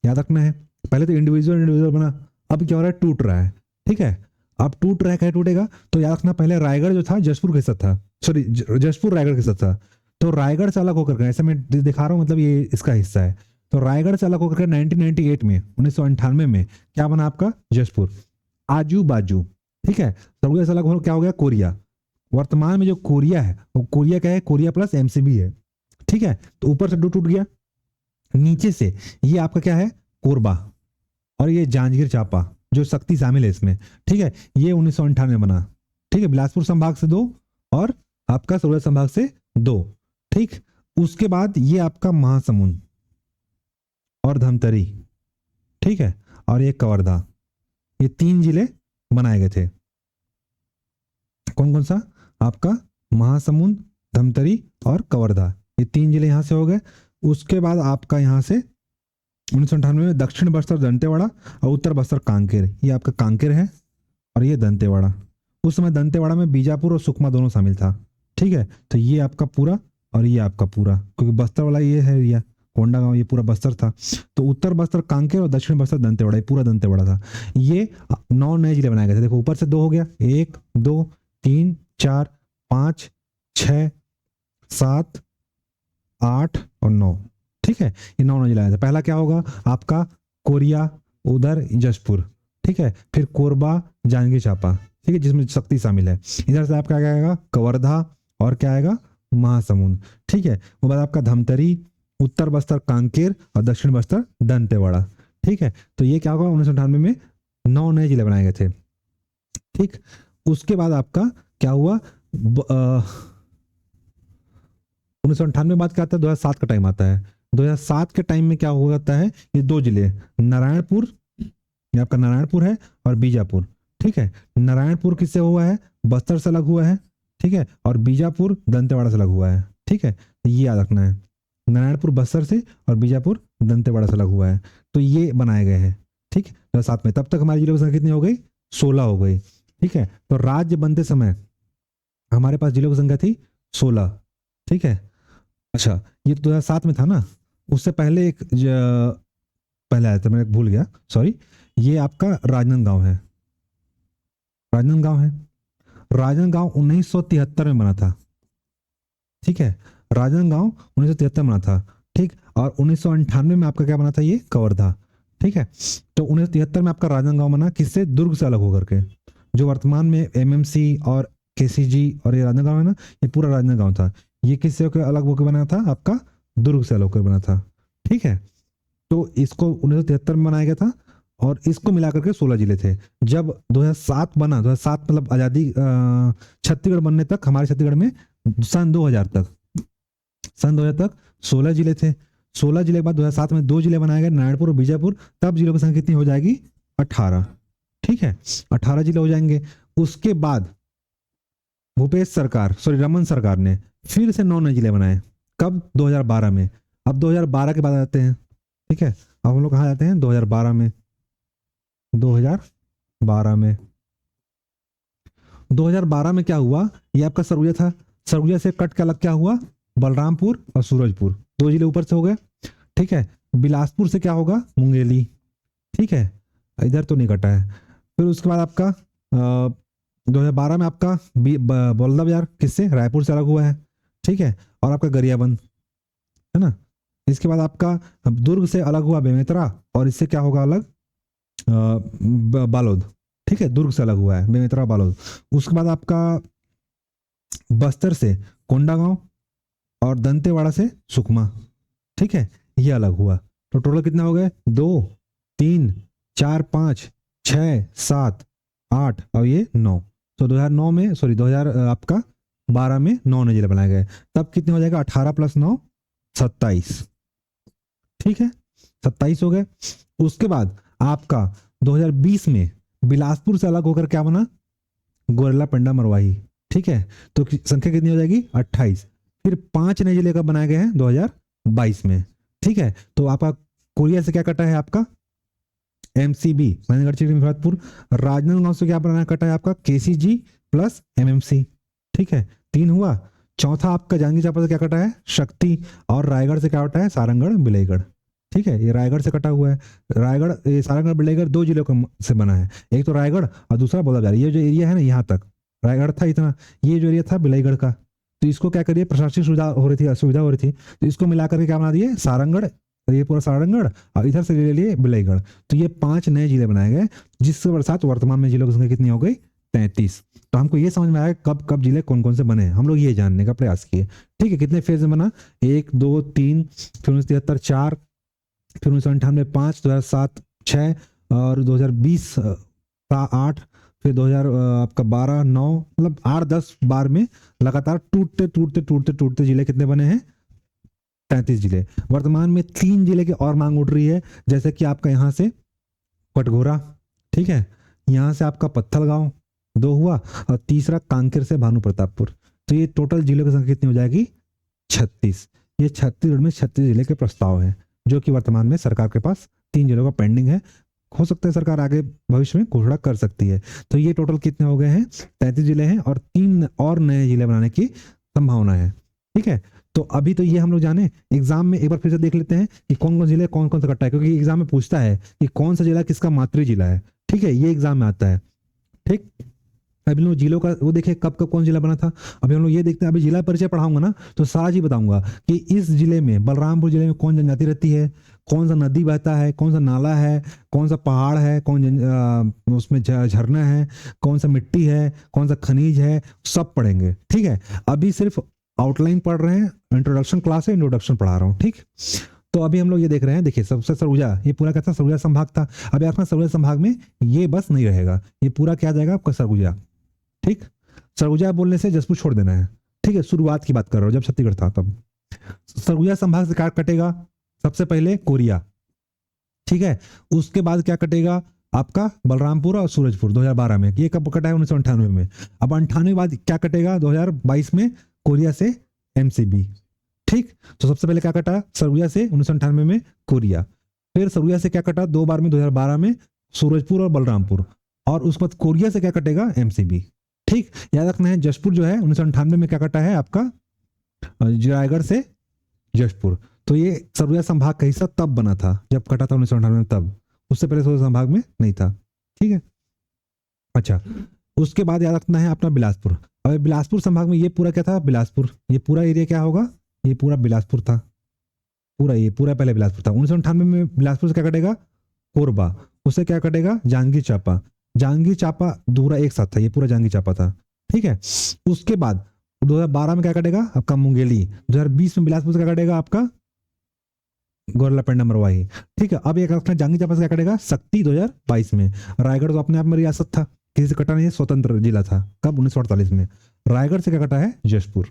याद रखना है, पहले तो इंडिविजुअल बना, अब क्या हो रहा है, टूट रहा है। ठीक है, अब टूट रहा है, क्या टूटेगा, तो याद रखना, पहले रायगढ़ जो था जशपुर के साथ था, सॉरी जशपुर रायगढ़ के साथ था, तो रायगढ़ से अलग होकर, ऐसे मैं दिखा रहा हूं, मतलब ये इसका हिस्सा है। तो रायगढ़ से अलग होकर 1998 में, 1998 में क्या बना आपका, जशपुर, आजू बाजू। ठीक है, सरगुजा से अलग हो, क्या हो गया, कोरिया। वर्तमान में जो कोरिया है, वो कोरिया क्या है, कोरिया प्लस एमसीबी है। ठीक है, तो ऊपर से टूट गया, नीचे से ये आपका क्या है, कोरबा, और ये जांजगीर चांपा, जो शक्ति शामिल है इसमें। ठीक है, ये 1998 में बना। ठीक है, बिलासपुर संभाग से 2 और आपका सरगुजा संभाग से 2। ठीक, उसके बाद ये आपका महासमुंद और धमतरी। ठीक है, और ये कवर्धा, ये 3 जिले बनाए गए थे। कौन कौन सा, आपका महासमुंद, धमतरी और कवर्धा, ये 3 जिले यहां से हो गए। उसके बाद आपका यहां से 1998 में दक्षिण बस्तर दंतेवाड़ा और उत्तर बस्तर कांकेर, ये आपका कांकेर है और ये दंतेवाड़ा। उस समय दंतेवाड़ा में बीजापुर और सुकमा दोनों शामिल था। ठीक है, तो ये आपका पूरा और ये आपका पूरा, क्योंकि बस्तर वाला ये है एरिया, कोंडागांव, ये पूरा बस्तर था। तो उत्तर बस्तर कांकेर और दक्षिण बस्तर दंतेवाड़ा, ये पूरा दंतेवाड़ा था। ये 9 नए जिले बनाए गए थे। देखो ऊपर से 2 हो गया, 1 2 3 4 5 6 7, 8 और 9। ठीक है, ये 9 जिला है। पहला क्या होगा आपका, कोरिया, उधर जशपुर, ठीक है, फिर कोरबा, जांजगीर चांपा, ठीक है, जिसमें शक्ति शामिल है। इधर से आपका क्या आएगा, कवर्धा, और क्या आएगा, महासमुंद, ठीक है। वो बाद आपका धमतरी, उत्तर बस्तर कांकेर, और दक्षिण बस्तर दंतेवाड़ा, ठीक है। तो ये क्या होगा, 1998 में 9 नए जिले बनाए गए थे, ठीक। उसके बाद आपका क्या हुआ, 1998 बाद क्या आता है, 2007 का टाइम आता है। 2007 के टाइम में क्या हो जाता है, ये 2 जिले, नारायणपुर, ये आपका नारायणपुर है, और बीजापुर, ठीक है। नारायणपुर किससे हुआ है, बस्तर से अलग हुआ है, ठीक है, और बीजापुर दंतेवाड़ा से अलग हुआ है, ठीक है। ये याद रखना है, नारायणपुर बस्तर से और बीजापुर दंतेवाड़ा से अलग हुआ है। तो ये बनाए गए हैं, ठीक। 2007 में, तब तक हमारी जिलों की संख्या कितनी हो गई, 16 हो गई, ठीक है। तो राज्य बनते समय हमारे पास जिलों की संख्या थी 16, ठीक है। अच्छा, ये तो 2007 में था ना, उससे पहले पहले आया था, मैं भूल गया, सॉरी। ये आपका राजनांदगांव है, राजनांदगांव है। राजनांदगांव 1973 में बना था, ठीक है। राजनांदगांव 1973 में बना था, ठीक। और 1998 में आपका क्या बना था, ये कवर्धा, ठीक है। तो 1973 में आपका राजनांदगांव बना, किससे, दुर्ग से अलग होकर के। जो वर्तमान में एमएमसी और केसीजी और ये राजनांदगांव है ना, ये पूरा राजनांदगांव था। ये किससे होकर अलग होकर बना था, आपका दुर्ग से अलग होकर बना था, ठीक है। तो इसको 1973 में बनाया गया था, और इसको मिलाकर के 16 जिले थे। जब 2007 बना, 2007 मतलब आज़ादी, छत्तीसगढ़ बनने तक, हमारे छत्तीसगढ़ में सन 2000 तक, सन 2000 तक 16 जिले थे। 16 जिले के बाद 2007 में 2 जिले बनाए गए, नारायणपुर और बीजापुर। तब जिलों की संख्या कितनी हो जाएगी, 18, ठीक है। 18 जिले हो जाएंगे। उसके बाद भूपेश सरकार, सॉरी रमन सरकार ने फिर से 9 नए जिले बनाए। कब, 2012 में। अब 2012 के बाद आते हैं, ठीक है। अब हम लोग कहाँ जाते हैं, 2012 में। 2012 में 2012 में क्या हुआ, ये आपका सरगुजा था। सरगुजा से कट के अलग क्या हुआ, बलरामपुर और सूरजपुर, 2 जिले ऊपर से हो गए, ठीक है। बिलासपुर से क्या होगा, मुंगेली, ठीक है। इधर तो नहीं कटा है। फिर उसके बाद आपका 2012 में आपका बौलदाबाजार किससे, रायपुर से अलग हुआ है, ठीक है। और आपका गरियाबंद है ना। इसके बाद आपका दुर्ग से अलग हुआ बेमेतरा, और इससे क्या होगा अलग, बालोद, ठीक है। दुर्ग से अलग हुआ है बेमेतरा, बालोद। उसके बाद आपका बस्तर से कोंडागांव, और दंतेवाड़ा से सुकमा, ठीक है, ये अलग हुआ। तो टोटल कितना हो गए, 2, 3, 4, 5, 6, 7, 8 और ये 9। तो 2009 में, सॉरी 2000 आपका 12 में 9 नए जिले बनाए गए। तब कितने हो जाएगा, 18 + 9 27, ठीक है, 27 हो गए। उसके बाद आपका 2020 में बिलासपुर से अलग होकर क्या बना, गोरला पेंडा मरवाही, ठीक है। तो संख्या कितनी हो जाएगी, 28। फिर 5 नए जिले कब बनाए गए हैं, 2022 में, ठीक है। तो आपका कोरिया से क्या कटा है, आपका एमसीबी, महेंद्रगढ़ चिड़िया भरतपुर। राजनांदगांव से क्या बनाया, कटा है आपका केसीजी प्लस एमएमसी, ठीक है, 3 हुआ। चौथा आपका जांजगीर चांपा से क्या कटा है, शक्ति। और रायगढ़ से क्या कटा है, सारंगढ़ बिलाईगढ़, ठीक है। ये रायगढ़ से कटा हुआ है। रायगढ़, सारंगढ़ बिलाईगढ़ 2 जिलों से बना है, एक तो रायगढ़ और दूसरा बौलदाबाजार। ये जो एरिया है ना, यहाँ तक रायगढ़ था इतना, ये जो एरिया था बिलाईगढ़ का। तो इसको क्या करिए, प्रशासनिक सुविधा हो रही थी, असुविधा हो रही थी, तो इसको मिलाकर के क्या बना दिए, सारंगढ़। ये पूरा सारंगढ़, और इधर से ले लिए बिलाईगढ़। तो ये 5 नए जिले बनाए गए, जिसके साथ वर्तमान में जिलों की संख्या कितनी हो गई, 33। तो हमको ये समझ में आया कब कब जिले कौन कौन से बने, हम लोग ये जानने का प्रयास किए, ठीक है। कितने फेज में बना, 1, 2, 3, फिर 1973 4, फिर 1998 5, 2007 6, और 2020 8, फिर 2000 आपका 12 9, मतलब 8 10 बार में लगातार टूटते टूटते टूटते टूटते जिले कितने बने हैं, 33 जिले। वर्तमान में 3 जिले की और मांग उठ रही है, जैसे कि आपका यहाँ से कटघोरा, ठीक है, यहाँ से आपका पत्थलगांव 2 हुआ, और तीसरा कांकेर से भानु प्रतापपुर। तो ये टोटल जिलों की संख्या कितनी हो जाएगी, 36। ये छत्तीसगढ़ में 36 जिले के प्रस्ताव हैं, जो कि वर्तमान में सरकार के पास 3 जिलों का पेंडिंग है। हो सकता है सरकार आगे भविष्य में घोषणा कर सकती है। तो ये टोटल कितने हो गए हैं, 33 जिले हैं, और 3 और नए जिले बनाने की संभावना है, ठीक है। तो अभी तो ये हम लोग जाने, एग्जाम में एक बार फिर से देख लेते हैं कि कौन कौन जिले कौन कौन सा कट्टा है, क्योंकि एग्जाम में पूछता है कि कौन सा जिला किसका मातृ जिला है, ठीक है, ये एग्जाम में आता है, ठीक। अभी हम लोग जिलों का वो देखे कब कब कौन जिला बना था। अभी हम लोग ये देखते हैं, अभी जिला परिचय पढ़ाऊंगा ना तो सारा चीज बताऊंगा कि इस जिले में, बलरामपुर जिले में कौन जनजाति रहती है, कौन सा नदी बहता है, कौन सा नाला है, कौन सा पहाड़ है, उसमें झरना है, कौन सा मिट्टी है, कौन सा खनिज है, सब पढ़ेंगे। ठीक है, अभी सिर्फ आउटलाइन पढ़ रहे हैं, इंट्रोडक्शन क्लास है, इंट्रोडक्शन पढ़ा रहा हूँ। ठीक, तो अभी हम लोग ये देख रहे हैं, देखिए सबसे सरगुजा, ये पूरा क्या था, सरगुजा संभाग था। अभी आपका सरगुजा संभाग में ये बस नहीं रहेगा, ये पूरा क्या जाएगा आपका सरगुजा। ठीक, सरगुजा बोलने से जसपुर छोड़ देना है। ठीक है, शुरुआत की बात कर रहा हूँ जब छत्तीसगढ़ था तब। सरगुजा संभाग से क्या कटेगा, सबसे पहले कोरिया। ठीक है, उसके बाद क्या कटेगा आपका बलरामपुर और सूरजपुर 2012 में, ये कब कटा है 1998 में। अब 98 बाद क्या कटेगा 2022 में, कोरिया से एमसीबी। ठीक, तो सबसे पहले क्या कटा सरगुजा से 1998 में कोरिया, फिर सरगुजा से क्या कटा दो बार में 2012 में सूरजपुर और बलरामपुर, और उसके बाद कोरिया से क्या कटेगा एमसीबी। ठीक, याद रखना है जशपुर जो है 1998 में क्या कटा है आपका रायगढ़ से जशपुर। तो ये सरगुजा संभाग का हिस्सा तब बना था जब कटा था 1998 में, तब, उससे पहले सरगुजा संभाग में नहीं था। ठीक है, अच्छा, उसके बाद याद रखना है अपना बिलासपुर। अब बिलासपुर संभाग में ये पूरा क्या था, बिलासपुर, ये पूरा एरिया क्या होगा, ये पूरा बिलासपुर था, पूरा ये पूरा पहले बिलासपुर था। 1998 में बिलासपुर से क्या कटेगा कोरबा, उससे क्या कटेगा जांजगीर चांपा। जांजगीर चांपा पूरा एक साथ था, ये पूरा जांजगीर चांपा था। ठीक है, उसके बाद 2012 में क्या कटेगा आपका मुंगेली, 2020 में बिलासपुर से क्या कटेगा आपका गोरलापेंडा मरवाही। ठीक है, अब एक जांजगीर चांपा से क्या कटेगा शक्ति 2022 में। रायगढ़ तो अपने आप में रियासत था, किसी से कटा नहीं है, स्वतंत्र जिला था, कब 1948 में। रायगढ़ से क्या कटा है जशपुर।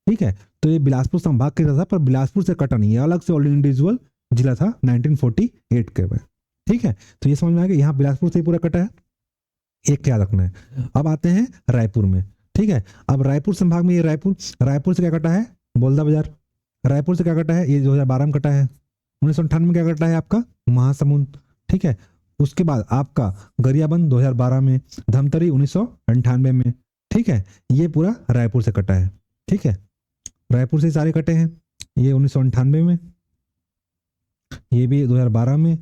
ठीक है, तो ये बिलासपुर संभाग के था, पर बिलासपुर से कटा नहीं है, अलग से इंडिविजुअल जिला था 1948 के में। ठीक है, तो ये समझ में आ गया, यहाँ बिलासपुर से पूरा कटा है, एक याद रखना है। अब आते हैं रायपुर में। ठीक है, अब रायपुर संभाग में ये रायपुर, रायपुर से क्या कटा है बोलदा बाजार। रायपुर से क्या कटा है, ये 2012 में कटा है। 1998 में क्या कटा है आपका महासमुंद। ठीक है, उसके बाद आपका गरियाबंद 2012 में, धमतरी 1998 में। ठीक है, ये पूरा रायपुर से कटा है। ठीक है, रायपुर से सारे कटे हैं, ये 1998 में, ये भी 2012 में,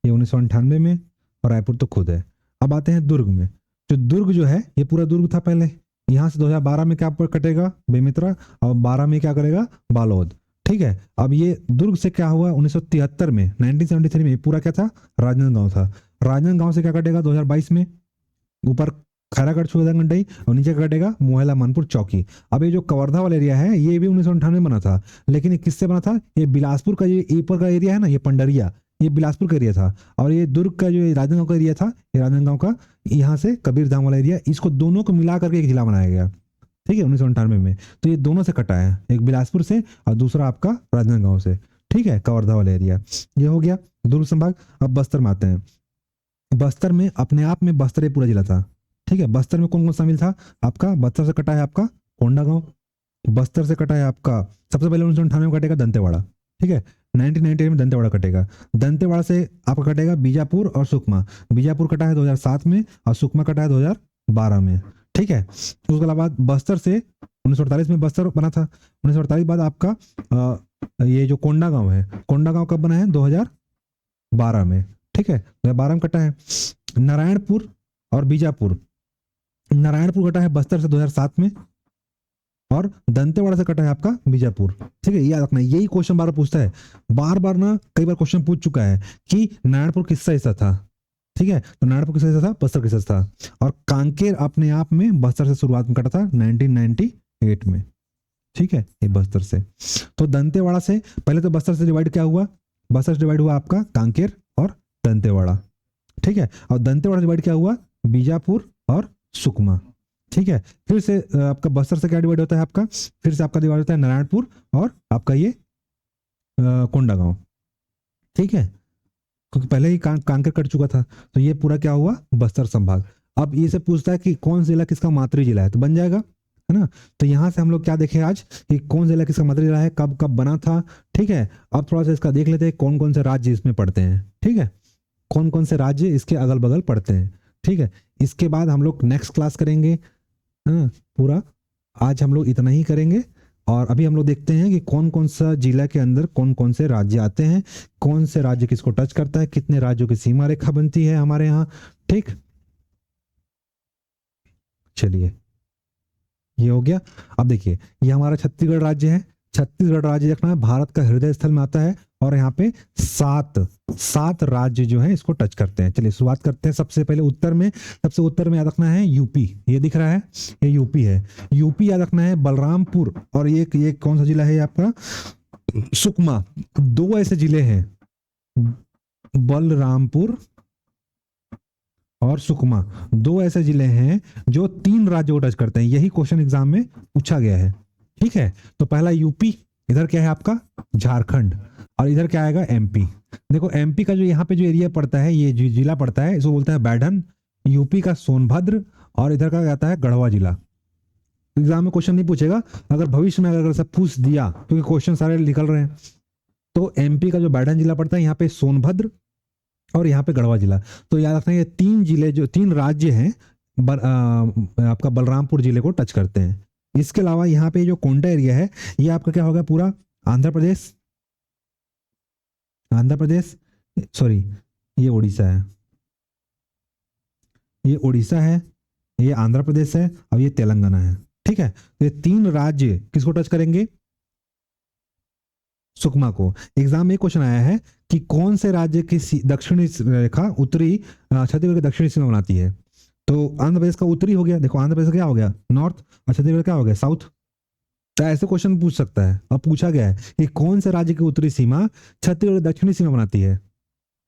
ये 1998 में, और रायपुर तो खुद है। अब आते हैं दुर्ग में। जो दुर्ग जो है ये पूरा दुर्ग था पहले, यहाँ से 2012 में क्या कटेगा बेमित्रा, और 12 में क्या करेगा बालोद। ठीक है, अब ये दुर्ग से क्या हुआ 1973 में, 1973 में पूरा क्या था राजनांदगांव था। राजनांदगांव से क्या कटेगा 2022 में, ऊपर खैरागढ़ छुगंडई और नीचे कटेगा मोहला मानपुर चौकी। अब ये जो कवर्धा वाला एरिया है ये भी 1998 में बना था, लेकिन ये किससे बना था, ये बिलासपुर का ये ऊपर का एरिया है ना, ये पंडरिया, ये बिलासपुर का एरिया था, और ये दुर्ग का जो राजनांदगांव का एरिया था, ये राजनांदगांव का यहाँ से कबीरधाम वाला एरिया, इसको दोनों को मिला करके एक जिला बनाया गया। ठीक है, 1998 में, तो ये दोनों से कटा है, एक बिलासपुर से और दूसरा आपका राजनांदगांव से। ठीक है, कवर्धा वाला एरिया ये हो गया दुर्ग संभाग। अब बस्तर में आते हैं। बस्तर में अपने आप में बस्तर पूरा जिला था। ठीक है, बस्तर में कौन कौन शामिल था आपका, बस्तर से कटा है आपका कोंडागांव, बस्तर से कटा है आपका सबसे पहले 1998 में कटेगा दंतेवाड़ा। ठीक है, 1998 में दंतेवाड़ा कटेगा। दंतेवाड़ा से आपका कटेगा बीजापुर और सुकमा। बीजापुर कटा है 2007 में और सुकमा कटा है 2012 में। ठीक है, उसके बाद बस्तर से 1948 में बस्तर बना था। 1948 बाद आपका ये जो कोंडागांव है, कोंडागांव कब बना है 2012 में। ठीक है, 2012 में कटा है। नारायणपुर और बीजापुर, नारायणपुर कटा है बस्तर से 2007 में, और दंतेवाड़ा से कटा है आपका बीजापुर। ठीक है, याद रखना, यही क्वेश्चन बार पूछता है, बार बार ना कई बार क्वेश्चन पूछ चुका है कि नारायणपुर किसका हिस्सा था। ठीक है, तो नारायणपुर किसका हिस्सा था, बस्तर किसका हिस्सा था। और कांकेर अपने आप में बस्तर से शुरुआत में कटा था 1998 में। ठीक है, ये बस्तर से। तो दंतेवाड़ा से पहले तो बस्तर से डिवाइड क्या हुआ, बस्तर से डिवाइड हुआ आपका कांकेर और दंतेवाड़ा। ठीक है, और दंतेवाड़ा डिवाइड क्या हुआ बीजापुर और सुकमा। ठीक है, फिर से आपका बस्तर से क्या डिवाइड होता है आपका, फिर से आपका डिवाइड होता है नारायणपुर और आपका ये कोंडागांव। ठीक है, क्योंकि पहले ही कांकेर कट चुका था, तो ये पूरा क्या हुआ बस्तर संभाग। अब ये से पूछता है कि कौन जिला किसका मातृ जिला है, तो बन जाएगा है ना। तो यहाँ से हम लोग क्या देखें आज कि कौन जिला किसका मातृ जिला है, कब कब बना था। ठीक है, अब थोड़ा सा इसका देख लेते हैं कौन कौन से राज्य इसमें पड़ते हैं। ठीक है, कौन कौन से राज्य इसके अगल बगल पड़ते हैं। ठीक है, इसके बाद हम लोग नेक्स्ट क्लास करेंगे। हाँ, पूरा आज हम लोग इतना ही करेंगे, और अभी हम लोग देखते हैं कि कौन कौन सा जिला के अंदर कौन कौन से राज्य आते हैं, कौन से राज्य किसको टच करता है, कितने राज्यों की सीमा रेखा बनती है हमारे यहाँ। ठीक, चलिए ये हो गया। अब देखिए ये हमारा छत्तीसगढ़ राज्य है। छत्तीसगढ़ राज्य देखना है भारत का हृदय स्थल में आता है और यहाँ पे सात राज्य जो है इसको टच करते हैं। चलिए शुरुआत करते हैं। सबसे पहले उत्तर में, सबसे उत्तर में याद रखना है यूपी, ये दिख रहा है, ये यूपी है। यूपी याद रखना है बलरामपुर, और ये कौन सा जिला है आपका, सुकमा। दो ऐसे जिले हैं, बलरामपुर और सुकमा, दो ऐसे जिले हैं जो 3 राज्यों को टच करते हैं। यही क्वेश्चन एग्जाम में पूछा गया है। ठीक है, तो पहला यूपी, इधर क्या है आपका झारखंड, और इधर क्या आएगा एमपी। देखो एमपी का जो यहाँ पे जो एरिया पड़ता है, ये जिला पड़ता है, इसको बोलता है बैढन। यूपी का सोनभद्र, और इधर का आता है गढ़वा जिला। एग्जाम में क्वेश्चन नहीं पूछेगा, अगर भविष्य में अगर सब पूछ दिया, क्योंकि क्वेश्चन सारे निकल रहे हैं। तो एमपी का जो बैढन जिला पड़ता है, यहाँ पे सोनभद्र और यहाँ पे गढ़वा जिला। तो याद रखना ये 3 जिले, जो 3 राज्य हैं, आपका बलरामपुर जिले को टच करते हैं। इसके अलावा यहाँ पे जो कोंडा एरिया है, ये आपका क्या होगा, पूरा आंध्र प्रदेश, सॉरी ये उड़ीसा है, ये उड़ीसा है, ये आंध्र प्रदेश है, और ये तेलंगाना है। ठीक है, तो ये 3 राज्य किसको टच करेंगे, सुकमा को। एग्जाम में क्वेश्चन आया है कि कौन से राज्य की दक्षिणी रेखा उत्तरी छत्तीसगढ़ की दक्षिणी सीमा बनाती है। तो आंध्र प्रदेश का उत्तरी हो गया, देखो आंध्र प्रदेश का क्या हो गया नॉर्थ, और छत्तीसगढ़ क्या हो गया साउथ। तो ऐसे क्वेश्चन पूछ सकता है। अब पूछा गया है कि कौन से राज्य की उत्तरी सीमा छत्तीसगढ़ की दक्षिणी सीमा बनाती है।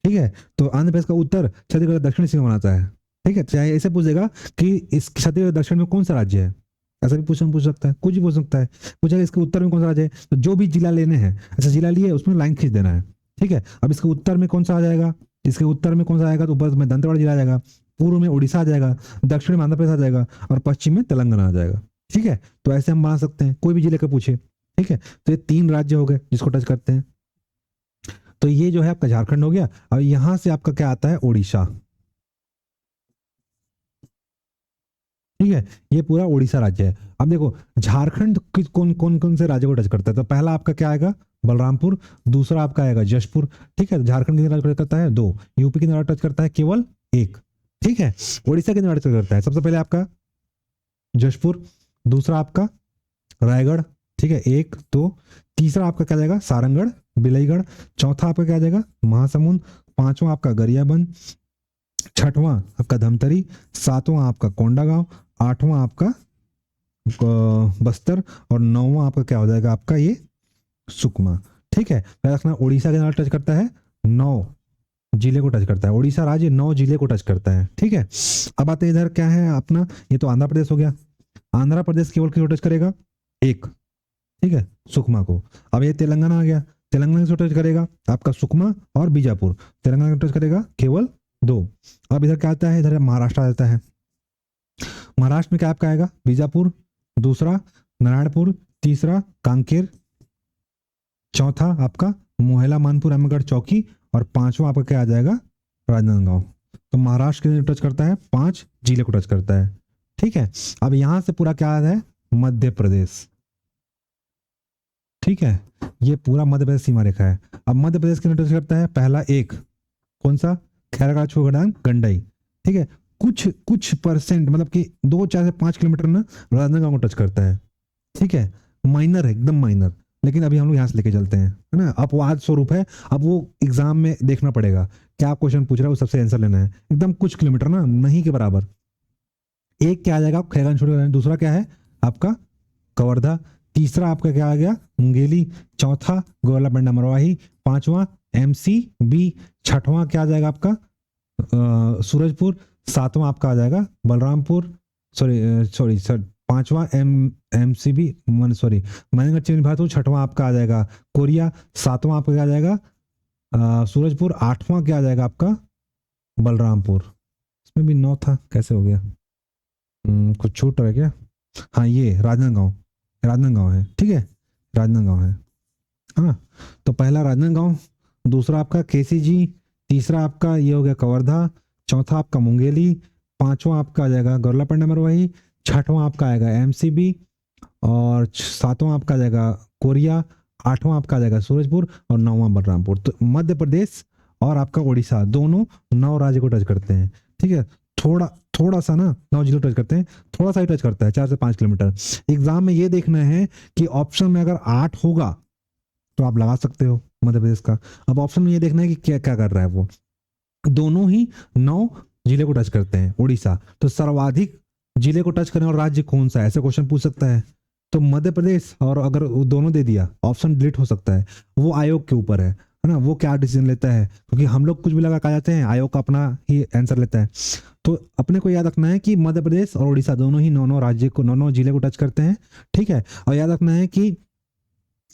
ठीक है, तो आंध्र प्रदेश का उत्तर छत्तीसगढ़ की दक्षिणी सीमा बनाता है। ठीक है, चाहे ऐसे पूछेगा कि इस छत्तीसगढ़ दक्षिण में कौन सा राज्य है, ऐसा भी क्वेश्चन पूछ सकता है, कुछ भी पूछ सकता है। पूछेगा इसके उत्तर में कौन सा राज्य है, तो जो भी जिला लेने हैं, ऐसा जिला लिए उसमें लाइन खींच देना है। ठीक है, अब इसके उत्तर में कौन सा आ जाएगा, इसके उत्तर में कौन सा आएगा, तो ऊपर में दंतेवाड़ा जिला आ जाएगा, पूर्व में उड़ीसा आ जाएगा, दक्षिण में आंध्र प्रदेश आ जाएगा, और पश्चिम में तेलंगाना आ जाएगा। ठीक है, तो ऐसे हम बना सकते हैं, कोई भी जिले का पूछे। ठीक है, तो ये 3 राज्य हो गए जिसको टच करते हैं। तो ये जो है आपका झारखंड हो गया। अब यहां से आपका क्या आता है, उड़ीसा। ठीक है, ये पूरा उड़ीसा राज्य है। अब देखो झारखंड कौन कौन कौन से राज्य को टच करता है, तो पहला आपका क्या आएगा, बलरामपुर। दूसरा आपका आएगा जशपुर। ठीक है, झारखंड कितने राज्य टच करता है, 2। यूपी कितने राज्य टच करता है, केवल 1। ठीक है, उड़ीसा कितने राज्य टच करता है, सबसे पहले आपका जशपुर, दूसरा आपका रायगढ़। ठीक है, 1 2। तीसरा आपका क्या जाएगा, सारंगढ़ बिलईगढ़। चौथा आपका क्या जाएगा, महासमुंद। 5वां आपका गरियाबंद। 6वां आपका धमतरी। 7वां आपका कोंडागांव। 8वां आपका बस्तर, और 9वां आपका क्या हो जाएगा, आपका ये सुकमा। ठीक है, रखना उड़ीसा के नाम टच करता है, 9 जिले को टच करता है। उड़ीसा राज्य 9 जिले को टच करता है। ठीक है, अब आते हैं इधर क्या है अपना, ये तो आंध्र प्रदेश हो गया। आंध्र प्रदेश केवल किसको टच करेगा, 1। ठीक है, सुकमा को। अब ये तेलंगाना आ गया, तेलंगाना किसको टच करेगा, आपका सुकमा और बीजापुर। तेलंगाना को टच करेगा केवल 2। अब इधर क्या आता है, इधर महाराष्ट्र आ जाता है। महाराष्ट्र में क्या आपका आएगा, बीजापुर। दूसरा नारायणपुर। तीसरा कांकेर। चौथा आपका मोहेला मानपुर अहमदगढ़ चौकी, और 5वां आपका क्या आ जाएगा, राजनांदगांव। तो महाराष्ट्र के टच करता है, 5 जिले को टच करता है। ठीक है, अब यहां से पूरा क्या आता है, मध्य प्रदेश। ठीक है, ये पूरा मध्य प्रदेश सीमा रेखा है। अब मध्य प्रदेश के टच करता है, पहला 1 कौन सा, खैरागढ़ छोगड़ांग गंडई। ठीक है, कुछ परसेंट मतलब कि 2 4 से 5 किलोमीटर ना राजनांदगांव को टच करता है। ठीक है, माइनर है, एकदम माइनर, लेकिन अभी हम लोग यहाँ से लेके चलते हैं, है ना। अपवाद स्वरूप है, अब वो एग्जाम में देखना पड़ेगा क्या क्वेश्चन पूछ रहा है, वो सबसे आंसर लेना है। एकदम कुछ किलोमीटर ना, नहीं के बराबर। 1 क्या आ जाएगा, खैरागढ़ छोड़कर। दूसरा क्या है आपका कवर्धा। तीसरा आपका क्या आ गया, मुंगेली। चौथा गोलाबंडा मरवाही। 5वां MCB। 6वां क्या आ जाएगा आपका सूरजपुर। 7वां आपका आ जाएगा बलरामपुर, सॉरी 5वां MCB सॉरी मनेगढ़ चिन्ह भारतपुर। 6वां आपका आ जाएगा कोरिया। 7वां आपका क्या आ जाएगा सूरजपुर। 8वां क्या आ जाएगा आपका बलरामपुर। इसमें भी 9 था, कैसे हो गया, कुछ छूट रहा है क्या, हाँ ये राजनांदगांव है। ठीक है, राजनांदगांव है। हाँ, तो पहला राजनांदगांव, दूसरा आपका KCG, तीसरा आपका ये हो गया कवर्धा, चौथा आपका मुंगेली, 5वां आपका आ जाएगा गौरलापंडा मरवाही, 6वां आपका आएगा MCB, और 7वां आपका आ जाएगा कोरिया, 8वां आपका आ जाएगा सूरजपुर, और 9वां बलरामपुर। तो मध्य प्रदेश और आपका उड़ीसा दोनों 9 राज्य को टच करते हैं। ठीक है, थोड़ा थोड़ा सा ना 9 जिले टच करते हैं, थोड़ा सा ही टच करता है 4 से 5 किलोमीटर। एग्जाम में ये देखना है कि ऑप्शन में अगर 8 होगा तो आप लगा सकते हो मध्य प्रदेश का। अब ऑप्शन में ये देखना है कि क्या क्या कर रहा है वो। दोनों ही 9 जिले को टच करते हैं। उड़ीसा तो सर्वाधिक जिले को टच करने वाला राज्य कौन सा है, ऐसे क्वेश्चन पूछ सकता है। तो मध्य प्रदेश, और अगर वो दोनों दे दिया ऑप्शन डिलीट हो सकता है। वो आयोग के ऊपर है ना, वो क्या डिसीजन लेता है, क्योंकि हम लोग कुछ भी लगा जाते हैं, आयोग का अपना ही आंसर लेता है। तो अपने को याद रखना है कि मध्य प्रदेश और उड़ीसा दोनों ही 9 राज्य को 9 जिले को टच करते हैं, ठीक है। और याद रखना है कि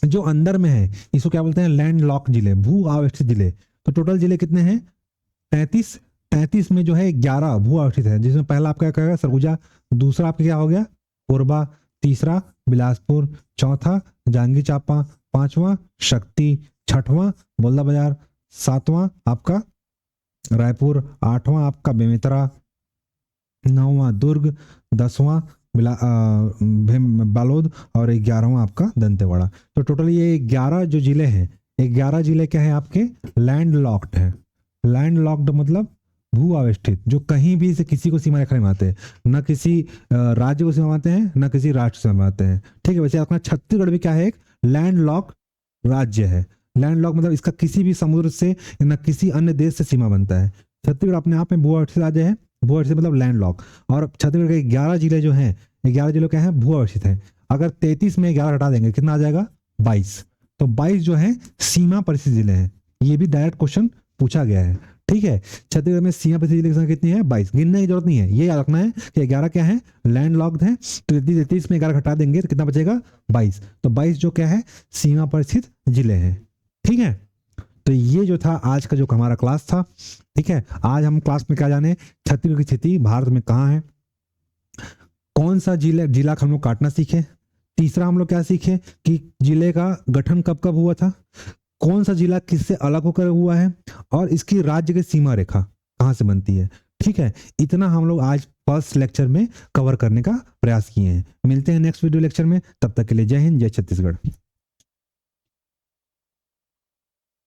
जो अंदर में है इसको क्या बोलते हैं, लैंड लॉक जिले, भू आवेष्टित जिले। तो टोटल जिले कितने हैं, 33। 33 में जो है 11 भू आवेष्टित है, जिसमें पहला आपका क्या कहेगा, सरगुजा। दूसरा आपका क्या हो गया, कोरबा। तीसरा बिलासपुर। चौथा जांजगीर चांपा। पांचवा शक्ति। छठवां बल्लभबाजार। सातवां आपका रायपुर। आठवां आपका बेमेतरा। नौवां दुर्ग। 10वां बालोद। और 11वां आपका दंतेवाड़ा। तो टोटल ये 11 जो जिले हैं, 11 जिले क्या है आपके, लैंड लॉक्ड है। लैंड लॉक्ड मतलब भू आवेष्टित, जो कहीं भी से किसी को सीमा रेखा नहीं मानते, न किसी राज्य को सीमा मानते हैं, न किसी राष्ट्र से मानते हैं, ठीक है। वैसे अपना छत्तीसगढ़ भी क्या है, एक लैंड लॉक राज्य है। लैंड लॉक मतलब इसका किसी भी समुद्र से न किसी अन्य देश से सीमा बनता है। छत्तीसगढ़ अपने आप में भू आवेष्टित राज्य है। भू आवेष्टित मतलब लैंड लॉक। और छत्तीसगढ़ के 11 जिले जो हैं, 11 जिले क्या है, भू आवेष्टित है। अगर 33 में 11 हटा देंगे कितना आ जाएगा, 22। तो 22 जो है सीमा परिस्थित जिले हैं। ये भी डायरेक्ट क्वेश्चन पूछा गया है, ठीक है। छत्तीसगढ़ में सीमा परिस्थित जिले की संख्या कितनी है, 22। गिनने की जरूरत नहीं है, ये याद रखना है कि 11 क्या है, लैंड लॉक्ड है। तो 33 में 11 हटा देंगे तो कितना बचेगा, 22। तो 22 जो क्या है, सीमा परिस्थित जिले हैं, ठीक है। तो ये जो था आज का जो हमारा क्लास था, ठीक है। आज हम क्लास में क्या जाने, छत्तीसगढ़ की स्थिति भारत में कहाँ है, कौन सा जिला हम लोग काटना सीखे। तीसरा हम लोग क्या सीखे कि जिले का गठन कब कब हुआ था, कौन सा जिला किससे अलग होकर हुआ है, और इसकी राज्य की सीमा रेखा कहाँ से बनती है, ठीक है। इतना हम लोग आज फर्स्ट लेक्चर में कवर करने का प्रयास किए हैं। मिलते हैं नेक्स्ट वीडियो लेक्चर में, तब तक के लिए जय हिंद, जय छत्तीसगढ़।